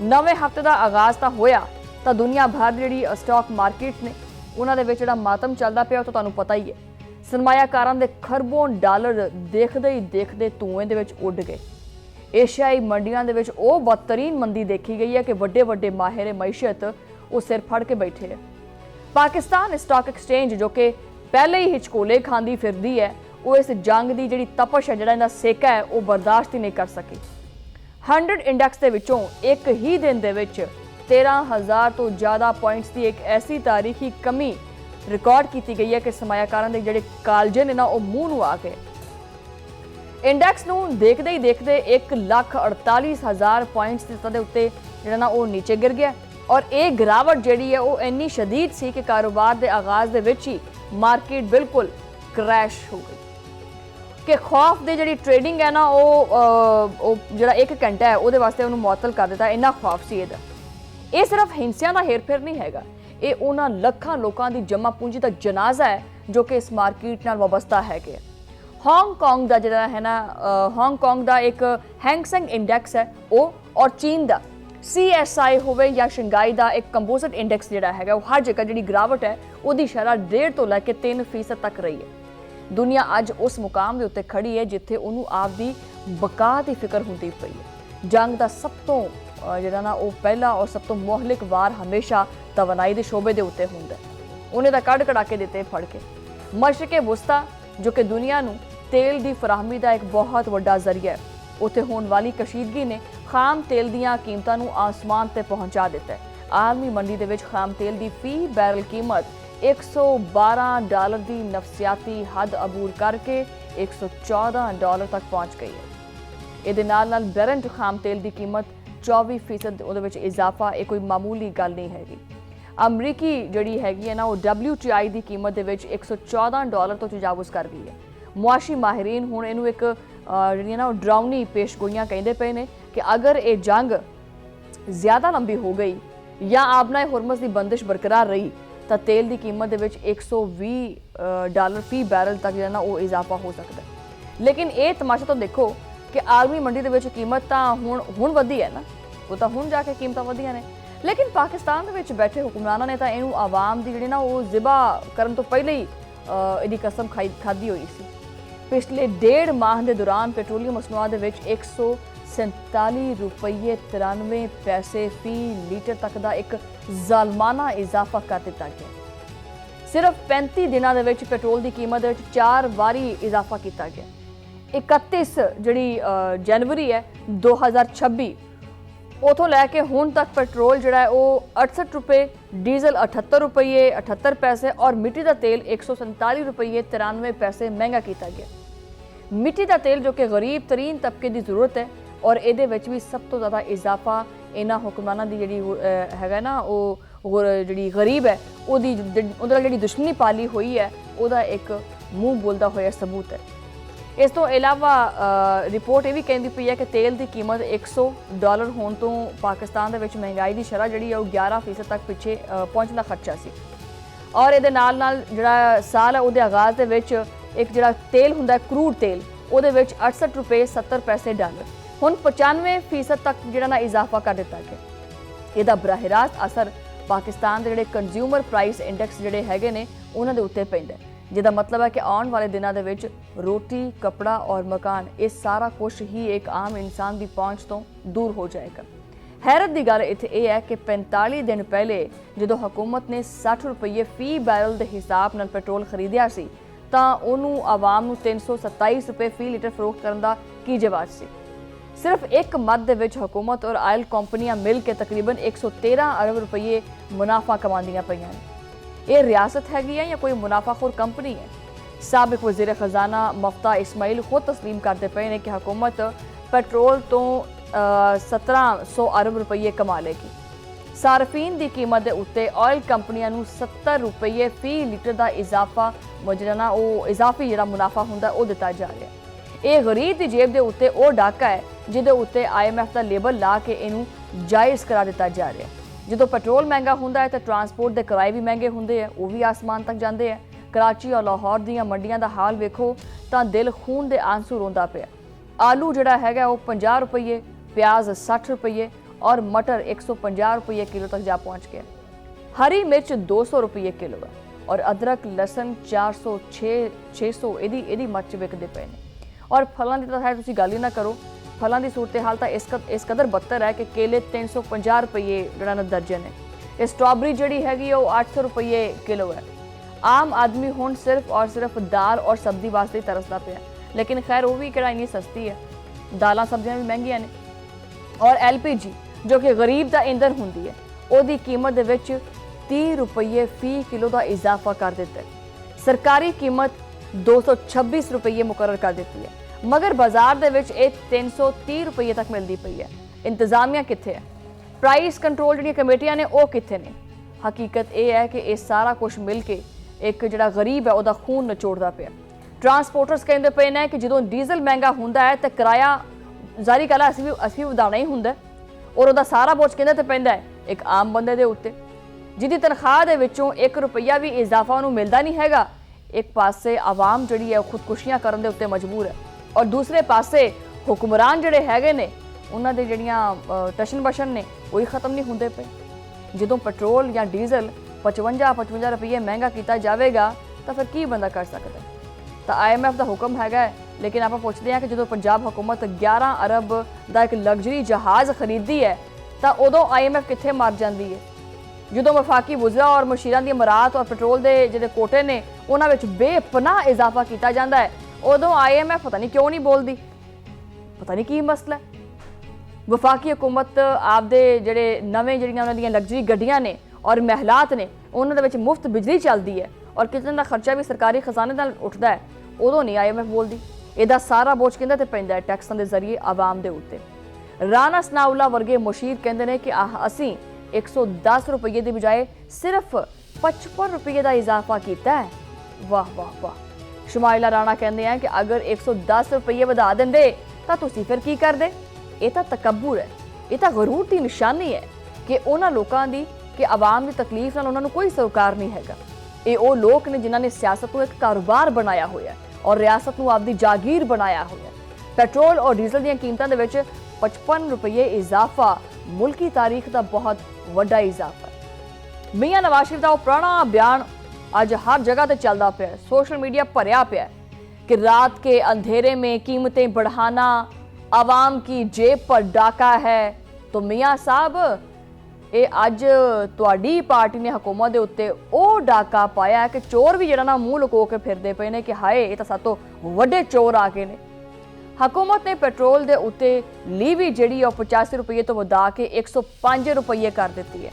ਨਵੇਂ ਹਫ਼ਤੇ ਦਾ ਆਗਾਜ਼ ਤਾਂ ਹੋਇਆ ਤਾਂ ਦੁਨੀਆ ਭਰ ਦੀ ਜਿਹੜੀ ਸਟਾਕ ਮਾਰਕੀਟ ਨੇ ਉਹਨਾਂ ਦੇ ਵਿੱਚ ਜਿਹੜਾ ਮਾਤਮ ਚੱਲਦਾ ਪਿਆ ਉਹ ਤਾਂ ਤੁਹਾਨੂੰ ਪਤਾ ਹੀ ਹੈ। ਸਰਮਾਇਆਕਾਰਾਂ ਦੇ ਖਰਬੋਂ ਡਾਲਰ ਦੇਖਦੇ ਹੀ ਦੇਖਦੇ ਧੂਏ ਦੇ ਵਿੱਚ ਉੱਡ ਗਏ। ਏਸ਼ੀਆਈ ਮੰਡੀਆਂ ਦੇ ਵਿੱਚ ਉਹ ਬਦਤਰੀਨ ਮੰਦੀ ਦੇਖੀ ਗਈ ਹੈ ਕਿ ਵੱਡੇ ਮਾਹਿਰ ਮਈਸ਼ਤ ਉਹ ਸਿਰ ਫੜ ਕੇ ਬੈਠੇ ਹੈ। ਪਾਕਿਸਤਾਨ ਸਟਾਕ ਐਕਸਚੇਂਜ ਜੋ ਕਿ ਪਹਿਲੇ ਹੀ ਹਿਚਕੋਲੇ ਖਾਂਦੀ ਫਿਰਦੀ ਹੈ, ਉਹ ਇਸ ਜੰਗ ਦੀ ਜਿਹੜੀ ਤਪਸ਼ ਹੈ, ਜਿਹੜਾ ਇਹਦਾ ਸੇਕਾ ਹੈ, ਉਹ ਬਰਦਾਸ਼ਤ ਹੀ ਨਹੀਂ ਕਰ ਸਕੀ। 100 ਇੰਡੈਕਸ ਦੇ ਵਿੱਚੋਂ ਇੱਕ ਹੀ ਦਿਨ ਦੇ ਵਿੱਚ 13,000 ਤੋਂ ਜ਼ਿਆਦਾ ਪੁਆਇੰਟਸ ਦੀ ਇੱਕ ਐਸੀ ਤਾਰੀਖੀ ਕਮੀ ਰਿਕਾਰਡ ਕੀਤੀ ਗਈ ਹੈ ਕਿ ਸਰਮਾਇਆਕਾਰਾਂ ਦੇ ਜਿਹੜੇ ਕਾਲਜੇ ਨੇ ਨਾ ਉਹ ਮੂੰਹ ਨੂੰ ਆ ਗਏ। ਇੰਡੈਕਸ ਨੂੰ ਦੇਖਦੇ ਹੀ ਦੇਖਦੇ 1,48,000 ਪੁਆਇੰਟਸ ਦੀ ਸਤਹ ਦੇ ਉੱਤੇ ਜਿਹੜਾ ਨਾ ਉਹ ਨੀਚੇ ਗਿਰ ਗਿਆ। ਔਰ ਇਹ ਗਿਰਾਵਟ ਜਿਹੜੀ ਹੈ ਉਹ ਇੰਨੀ ਸ਼ਦੀਦ ਸੀ ਕਿ ਕਾਰੋਬਾਰ ਦੇ ਆਗਾਜ਼ ਦੇ ਵਿੱਚ ਹੀ ਮਾਰਕੀਟ ਬਿਲਕੁਲ ਕ੍ਰੈਸ਼ ਹੋ ਗਈ ਕਿ ਖੌਫ ਦੇ ਜਿਹੜੀ ਟ੍ਰੇਡਿੰਗ ਹੈ ਨਾ ਉਹ ਜਿਹੜਾ 1 ਘੰਟਾ ਹੈ ਉਹਦੇ ਵਾਸਤੇ ਉਹਨੂੰ ਮੁਅੱਤਲ ਕਰ ਦਿੱਤਾ। ਇੰਨਾ ਖੌਫ ਸੀ ਇਹਦਾ। ਇਹ ਸਿਰਫ ਹਿੰਸਿਆਂ ਦਾ ਹੇਰਫੇਰ ਨਹੀਂ ਹੈਗਾ, ਇਹ ਉਹਨਾਂ ਲੱਖਾਂ ਲੋਕਾਂ ਦੀ ਜਮ੍ਹਾਂ ਪੂੰਜੀ ਦਾ ਜਨਾਜ਼ਾ ਹੈ ਜੋ ਕਿ ਇਸ ਮਾਰਕੀਟ ਨਾਲ ਵਾਬਸਤਾ ਹੈਗੇ। ਹਾਂਗਕਾਂਗ ਦਾ ਜਿਹੜਾ ਹੈ ਨਾ, ਹਾਂਗਕਾਂਗ ਦਾ ਇੱਕ ਹੈਂਗਸੈਂਗ ਇੰਡੈਕਸ ਹੈ ਉਹ, ਔਰ ਚੀਨ ਦਾ CSI ਹੋਵੇ ਜਾਂ ਸ਼ੰਘਾਈ ਦਾ ਇੱਕ ਕੰਪੋਜ਼ਿਟ ਇੰਡੈਕਸ ਜਿਹੜਾ ਹੈਗਾ ਉਹ ਹਰ ਜਗ੍ਹਾ ਜਿਹੜੀ ਗਿਰਾਵਟ ਹੈ ਉਹਦੀ ਸ਼ਰ੍ਹਾ 1.5 ਤੋਂ ਲੈ ਕੇ 3% ਤੱਕ ਰਹੀ ਹੈ। ਦੁਨੀਆ ਅੱਜ ਉਸ ਮੁਕਾਮ ਦੇ ਉੱਤੇ ਖੜੀ ਹੈ ਜਿੱਥੇ ਉਹਨੂੰ ਆਪਦੀ ਬਕਾ ਦੀ ਫਿਕਰ ਹੁੰਦੀ ਪਈ ਹੈ। ਜੰਗ ਦਾ ਸਭ ਤੋਂ ਜਿਹੜਾ ਨਾ ਉਹ ਪਹਿਲਾ ਔਰ ਸਭ ਤੋਂ ਮੁਹਲਿਕ ਵਾਰ ਹਮੇਸ਼ਾ ਤਵਾਨਾਈ ਦੇ ਸ਼ੋਬੇ ਦੇ ਉੱਤੇ ਹੁੰਦਾ। ਉਹਨੇ ਤਾਂ ਕੱਢ ਕਢਾਕੇ ਦਿੱਤੇ ਫੜ ਕੇ। ਮਸ਼ਰਕੇ ਵਸਤਾ ਜੋ ਕਿ ਦੁਨੀਆ ਨੂੰ ਤੇਲ ਦੀ ਫਰਾਹਮੀ ਦਾ ਇੱਕ ਬਹੁਤ ਵੱਡਾ ਜ਼ਰੀਆ ਹੈ, ਉੱਥੇ ਹੋਣ ਵਾਲੀ ਕਸ਼ੀਦਗੀ ਨੇ ਖਾਮ ਤੇਲ ਦੀਆਂ ਕੀਮਤਾਂ ਨੂੰ ਆਸਮਾਨ ਤੇ ਪਹੁੰਚਾ ਦਿੱਤਾ ਹੈ। ਆਲਮੀ ਮੰਡੀ ਦੇ ਵਿੱਚ ਖਾਮ ਤੇਲ ਦੀ ਫੀ ਬੈਰਲ ਕੀਮਤ $112 ਦੀ ਨਫਸਿਆਤੀ ਹੱਦ ਅਬੂਰ ਕਰਕੇ $114 ਤੱਕ ਪਹੁੰਚ ਗਈ ਹੈ। ਇਹਦੇ ਨਾਲ ਬ੍ਰੈਂਟ ਖਾਮ ਤੇਲ ਦੀ ਕੀਮਤ 24% ਉਹਦੇ ਵਿੱਚ ਇਜ਼ਾਫਾ ਇਹ ਕੋਈ ਮਾਮੂਲੀ ਗੱਲ ਨਹੀਂ ਹੈਗੀ। ਅਮਰੀਕੀ ਜਿਹੜੀ ਹੈਗੀ ਹੈ ਨਾ ਉਹ WTI ਦੀ ਕੀਮਤ ਦੇ ਵਿੱਚ $114 ਤੋਂ ਤਜਾਵੁਜ਼ ਕਰ ਗਈ ਹੈ। ਮੁਆਸ਼ੀ ਮਾਹਿਰੀਨ ਹੁਣ ਇਹਨੂੰ ਇੱਕ ਜਿਹੜੀਆਂ ਨਾ ਉਹ ਡਰਾਉਣੀ ਪੇਸ਼ਗੋਈਆਂ ਕਹਿੰਦੇ ਪਏ ਨੇ ਕਿ ਅਗਰ ਇਹ ਜੰਗ ਜ਼ਿਆਦਾ ਲੰਬੀ ਹੋ ਗਈ ਜਾਂ ਆਪਣਾ ਹੁਰਮਜ਼ ਦੀ ਬੰਦਿਸ਼ ਬਰਕਰਾਰ ਰਹੀ ਤਾਂ ਤੇਲ ਦੀ ਕੀਮਤ ਦੇ ਵਿੱਚ $120 ਫੀ ਬੈਰਲ ਤੱਕ ਜਿਹੜਾ ਨਾ ਉਹ ਇਜ਼ਾਫਾ ਹੋ ਸਕਦਾ ਹੈ। ਲੇਕਿਨ ਇਹ ਤਮਾਸ਼ਾ ਤਾਂ ਦੇਖੋ ਕਿ ਆਲਮੀ ਮੰਡੀ ਦੇ ਵਿੱਚ ਕੀਮਤ ਤਾਂ ਹੁਣ ਵਧੀ ਹੈ ਨਾ, ਉਹ ਤਾਂ ਹੁਣ ਜਾ ਕੇ ਕੀਮਤਾਂ ਵਧੀਆਂ ਨੇ, ਲੇਕਿਨ ਪਾਕਿਸਤਾਨ ਦੇ ਵਿੱਚ ਬੈਠੇ ਹੁਕਮਰਾਨਾਂ ਨੇ ਤਾਂ ਇਹਨੂੰ ਆਵਾਮ ਦੀ ਜਿਹੜੀ ਨਾ ਉਹ ਜ਼ਿਬਾ ਕਰਨ ਤੋਂ ਪਹਿਲੇ ਹੀ ਇਹਦੀ ਕਸਮ ਖਾਧੀ ਹੋਈ ਸੀ। ਪਿਛਲੇ 1.5 ਮਾਹ ਦੇ ਦੌਰਾਨ ਪੈਟਰੋਲੀਅਮ ਮਸਨੂਆਤ ਦੇ ਵਿੱਚ $147.93 ਫੀ ਲੀਟਰ ਤੱਕ ਦਾ ਇੱਕ ਜ਼ਾਲਮਾਨਾ ਇਜ਼ਾਫਾ ਕਰ ਦਿੱਤਾ ਗਿਆ। ਸਿਰਫ 35 ਦਿਨਾਂ ਦੇ ਵਿੱਚ ਪੈਟਰੋਲ ਦੀ ਕੀਮਤ ਦੇ ਵਿੱਚ 4 ਵਾਰੀ ਇਜ਼ਾਫਾ ਕੀਤਾ ਗਿਆ। 31 ਜਿਹੜੀ ਜਨਵਰੀ ਹੈ 2026 ਉਥੋਂ ਲੈ ਕੇ ਹੁਣ ਤੱਕ ਪੈਟਰੋਲ ਜਿਹੜਾ ਹੈ ਉਹ ₹68, ਡੀਜ਼ਲ ₹78.78 ਔਰ ਮਿੱਟੀ ਦਾ ਤੇਲ ₹147.93 ਮਹਿੰਗਾ ਕੀਤਾ ਗਿਆ। ਮਿੱਟੀ ਦਾ ਤੇਲ ਜੋ ਕਿ ਗਰੀਬ ਤਰੀਨ ਤਬਕੇ ਦੀ ਜ਼ਰੂਰਤ ਹੈ ਔਰ ਇਹਦੇ ਵਿੱਚ ਵੀ ਸਭ ਤੋਂ ਜ਼ਿਆਦਾ ਇਜ਼ਾਫਾ ਇਹਨਾਂ ਹੁਕਮਰਾਨਾਂ ਦੀ ਜਿਹੜੀ ਹੈਗਾ ਨਾ ਉਹ ਜਿਹੜੀ ਗਰੀਬ ਹੈ ਉਹਦਾ ਜਿਹੜੀ ਦੁਸ਼ਮਣੀ ਪਾਲੀ ਹੋਈ ਹੈ ਉਹਦਾ ਇੱਕ ਮੂੰਹ ਬੋਲਦਾ ਹੋਇਆ ਸਬੂਤ ਹੈ। ਇਸ ਤੋਂ ਇਲਾਵਾ ਰਿਪੋਰਟ ਇਹ ਵੀ ਕਹਿੰਦੀ ਪਈ ਹੈ ਕਿ ਤੇਲ ਦੀ ਕੀਮਤ $100 ਹੋਣ ਤੋਂ ਪਾਕਿਸਤਾਨ ਦੇ ਵਿੱਚ ਮਹਿੰਗਾਈ ਦੀ ਸ਼ਰ੍ਹਾ ਜਿਹੜੀ ਹੈ ਉਹ 11% ਤੱਕ ਪਿੱਛੇ ਪਹੁੰਚਣ ਦਾ ਖਰਚਾ ਸੀ। ਔਰ ਇਹਦੇ ਨਾਲ ਜਿਹੜਾ ਸਾਲ ਹੈ ਉਹਦੇ ਆਗਾਜ਼ ਦੇ ਵਿੱਚ ਇੱਕ ਜਿਹੜਾ ਤੇਲ ਹੁੰਦਾ ਕਰੂਡ ਤੇਲ ਉਹਦੇ ਵਿੱਚ $68.70 ਹੁਣ 95% ਤੱਕ ਜਿਹੜਾ ਨਾ ਇਜ਼ਾਫਾ ਕਰ ਦਿੱਤਾ ਗਿਆ। ਇਹਦਾ ਬਰਾਹ ਰਾਸਤ ਅਸਰ ਪਾਕਿਸਤਾਨ ਦੇ ਜਿਹੜੇ ਕੰਜ਼ਿਊਮਰ ਪ੍ਰਾਈਸ ਇੰਡੈਕਸ ਜਿਹੜੇ ਹੈਗੇ ਨੇ ਉਹਨਾਂ ਦੇ ਉੱਤੇ ਪੈਂਦਾ, ਜਿਹਦਾ ਮਤਲਬ ਹੈ ਕਿ ਆਉਣ ਵਾਲੇ ਦਿਨਾਂ ਦੇ ਵਿੱਚ ਰੋਟੀ, ਕੱਪੜਾ ਔਰ ਮਕਾਨ ਇਹ ਸਾਰਾ ਕੁਝ ਹੀ ਇੱਕ ਆਮ ਇਨਸਾਨ ਦੀ ਪਹੁੰਚ ਤੋਂ ਦੂਰ ਹੋ ਜਾਏਗਾ। ਹੈਰਤ ਦੀ ਗੱਲ ਇੱਥੇ ਇਹ ਹੈ ਕਿ 45 ਦਿਨ ਪਹਿਲੇ ਜਦੋਂ ਹਕੂਮਤ ਨੇ ₹60 ਫੀ ਬੈਰਲ ਦੇ ਹਿਸਾਬ ਨਾਲ ਪੈਟਰੋਲ ਖਰੀਦਿਆ ਸੀ ਤਾਂ ਉਹਨੂੰ ਆਵਾਮ ਨੂੰ ₹327 ਫੀ ਲੀਟਰ ਫਰੋਖਤ ਕਰਨ ਦਾ ਕੀ ਜਵਾਬ ਸੀ। सिर्फ एक मद ਦੇ ਵਿੱਚ हुकूमत और आयल कंपनियां मिल के तकरीबन 113 अरब रुपये मुनाफा कमांदियां पईयां ने। ये रियासत हैगी है या कोई मुनाफाखोर कंपनी है? साबिक वज़ीर खजाना मफ्ता इस्माइल खुद तस्लीम करते पे ने कि हुकूमत पेट्रोल तो 1700 अरब रुपये कमा लेगी। सार्फिन की कीमत के उत्ते ऑयल कंपनियां नूं 70 रुपये फी लीटर का इजाफा मुजरना इजाफी जिहड़ा मुनाफा हुंदा वो दिता जा रहा है। ये गरीब की जेब के उत्ते वो डाका है जिहदे उत्ते IMF का लेबल ला के इनू जायज़ करा दिता जा रहा है। जो पेट्रोल महंगा हुंदा है तो ट्रांसपोर्ट के किराए भी महंगे होंगे हैं, वो भी आसमान तक जाते हैं। कराची और लाहौर दी मंडियां का हाल वेखो तो दिल खून के आंसू रोंदा पिया। आलू जिहड़ा हैगा वो 50 रुपये, प्याज 60 रुपये और मटर 150 रुपये किलो तक जा पहुँच गया। हरी मिर्च 200 रुपये किलो है और अदरक लसन 400 600 इहदी मच विकदे पे ने। और फलों की तो खैर तुसीं गल ही ना करो, फलों की सूरत हाल तो इस कदर बदतर है कि केले 350 रुपये जिहड़ा ना दर्जन है। स्ट्रॉबेरी जिहड़ी हैगी वो 800 रुपये किलो है। आम आदमी हुण सिर्फ और सिर्फ दाल और सब्जी वास्ते ही तरसदा पिया, लेकिन खैर वो भी किहड़ा इन्नी सस्ती है, दालां सब्जियां भी महंगियां ने। और LPG जो कि गरीब का ईंधन हुंदी है, उसकी कीमत दे विच 30 रुपये फी किलो का इजाफा कर दिता है। सरकारी कीमत 226 रुपये मुकर्रर कर दी है, मगर बाजार दे विच 330 रुपये तक मिलती पई है। इंतजामिया कित्थे है? प्राइस कंट्रोल जी कमेटियां ने वो कित्थे ने? हकीकत यह है कि यह सारा कुछ मिल के एक जिहड़ा गरीब है वह खून नचोड़दा पिया। ट्रांसपोर्टर्स कहते पे ने कि जो डीजल महंगा हुंदा है तो किराया जारी गल असीं भी वधाउणा ही हुंदा और उसका सारा बोझ कहते तो पैंदा है एक आम बंदे दे उत्ते, जिहदी तनख्वाह दे विचों 1 रुपया भी इजाफा उन्होंने मिलता नहीं हैगा। एक पासे आवाम जिहड़ी है खुदकुशियां करन दे उत्ते मजबूर है और दूसरे पासे हुक्मरान जिहड़े हैगे ने उन्हां दे जिहड़ियां टशन बशन ने वही खत्म नहीं हुंदे पे। जदों पेट्रोल या डीजल 55 रुपये महंगा किया जाएगा तो फिर की बंदा कर सकता है? तो IMF का हुक्म हैगा, लेकिन आप पूछते हैं कि जो पंजाब हुकूमत 11 अरब का एक लग्जरी जहाज़ खरीदती है तो उदों IMF कित्थे मर जाती है? जो वफाकी वज़रा और मुशीरां दी मराहत और पेट्रोल के जिहड़े कोटे ने उन्हां विच बेपनाह इजाफा किया जाता है, उदों IMF पता नहीं क्यों नहीं बोलती, पता नहीं की मसला है। वफाकी हुकूमत आपदे जिहड़े नवें जिहड़ियां उन्हां दीयां लग्जरी गड्डियां ने और महलात ने उन्हां दे विच मुफ्त बिजली चलती है और किचन का खर्चा भी सरकारी खजाने नाल उठदा है, उदों नहीं IMF बोलती। इहदा सारा बोझ किहदे ते पैंदा है? टैक्सां दे जरिए आवाम दे उत्ते। राणा सनाउल्ला वर्गे मुशीर कहते हैं कि असीं 110 रुपये की बजाय सिर्फ 55 रुपये का इजाफा किया है। वाह वाह वाह। शुमाइला राणा कहते हैं कि अगर 110 रुपये बढ़ा देंदे तो तुसीं फिर की करदे? ये तो तकब्बुर है, ये तो गरूर की निशानी है कि उन्हां लोकां दी कि आवाम की तकलीफ नाल उन्हां नूं कोई सरोकार नहीं हैगा। ये वो लोग ने जिन्हां ने सियासत को एक कारोबार बनाया हुआ है और रियासत को आपकी जागीर बनाया हुआ है। पेट्रोल और डीजल दी कीमतां दे विच 55 रुपये इजाफा मुल्की तारीख का बहुत वड्डा इजाफा है। मियां नवाज शरीफ का वो पुराना बयान अज हर जगह ते चलता पाया, सोशल मीडिया भरिया पाया कि रात के अंधेरे में कीमतें बढ़ाना आवाम की जेब पर डाका है। तो मियां साहब ये अज तुहाडी पार्टी ने हुकूमत के उत्ते वो डाका पाया है कि चोर भी जिहड़ा ना मूँह लुको के फिरदे पे ने कि हाय ये तो सब तो वड्डे चोर आ गए ने। हुकूमत ने पेट्रोल के उत्ते लीवी जिहड़ी 85 रुपये तो वधा के 105 रुपये कर दी है।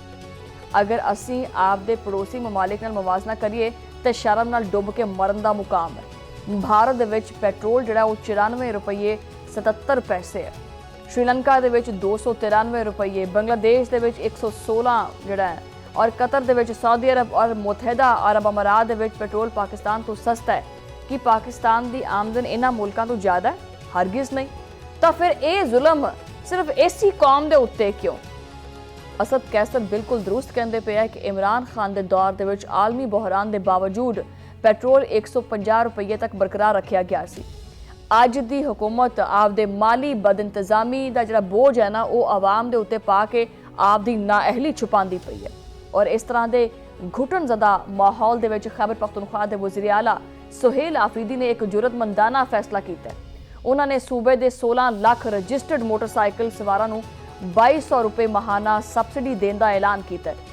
अगर असी आपदे पड़ोसी ममालिक नाल मवाजना करिए तो शर्म नाल डुब के मरन का मुकाम है। भारत दे विच पेट्रोल जिहड़ा वो 94 रुपये 77 पैसे है, श्रीलंका दे विच 293 रुपये, बांग्लादेश दे विच 116 जिहड़ा है और कतर दे विच सऊदी अरब और मुतहदा अरब अमारात दे विच पेट्रोल पाकिस्तान तो सस्ता है। कि पाकिस्तान की आमदन इन्हां मुल्कां तो ज़्यादा है? हरगिज़ नहीं। तो फिर ये जुल्म सिर्फ इसी कौम के उत्ते क्यों? असद कैसर बिल्कुल दुरुस्त कहते पे है कि इमरान खान के दौर के विच आलमी बहरान के बावजूद पेट्रोल 150 रुपये तक बरकरार रखा गया सी। अज की हुकूमत आपदे माली बदइंतजामी का जिहड़ा बोझ है ना वो आवाम के उत्ते पा के आपदी नाअहली छुपाती पई है। और इस तरह के घुटनज़दा माहौल के विच खैबर पख्तूनख्वा के वज़ीर आला सुहेल आफरीदी ने एक जुरतमंदाना फैसला किया है। उन्होंने सूबे के 16 लाख रजिस्टर्ड मोटरसाइकिल सवारां नूं 2200 रुपये महाना सबसिडी देने का ऐलान किया है।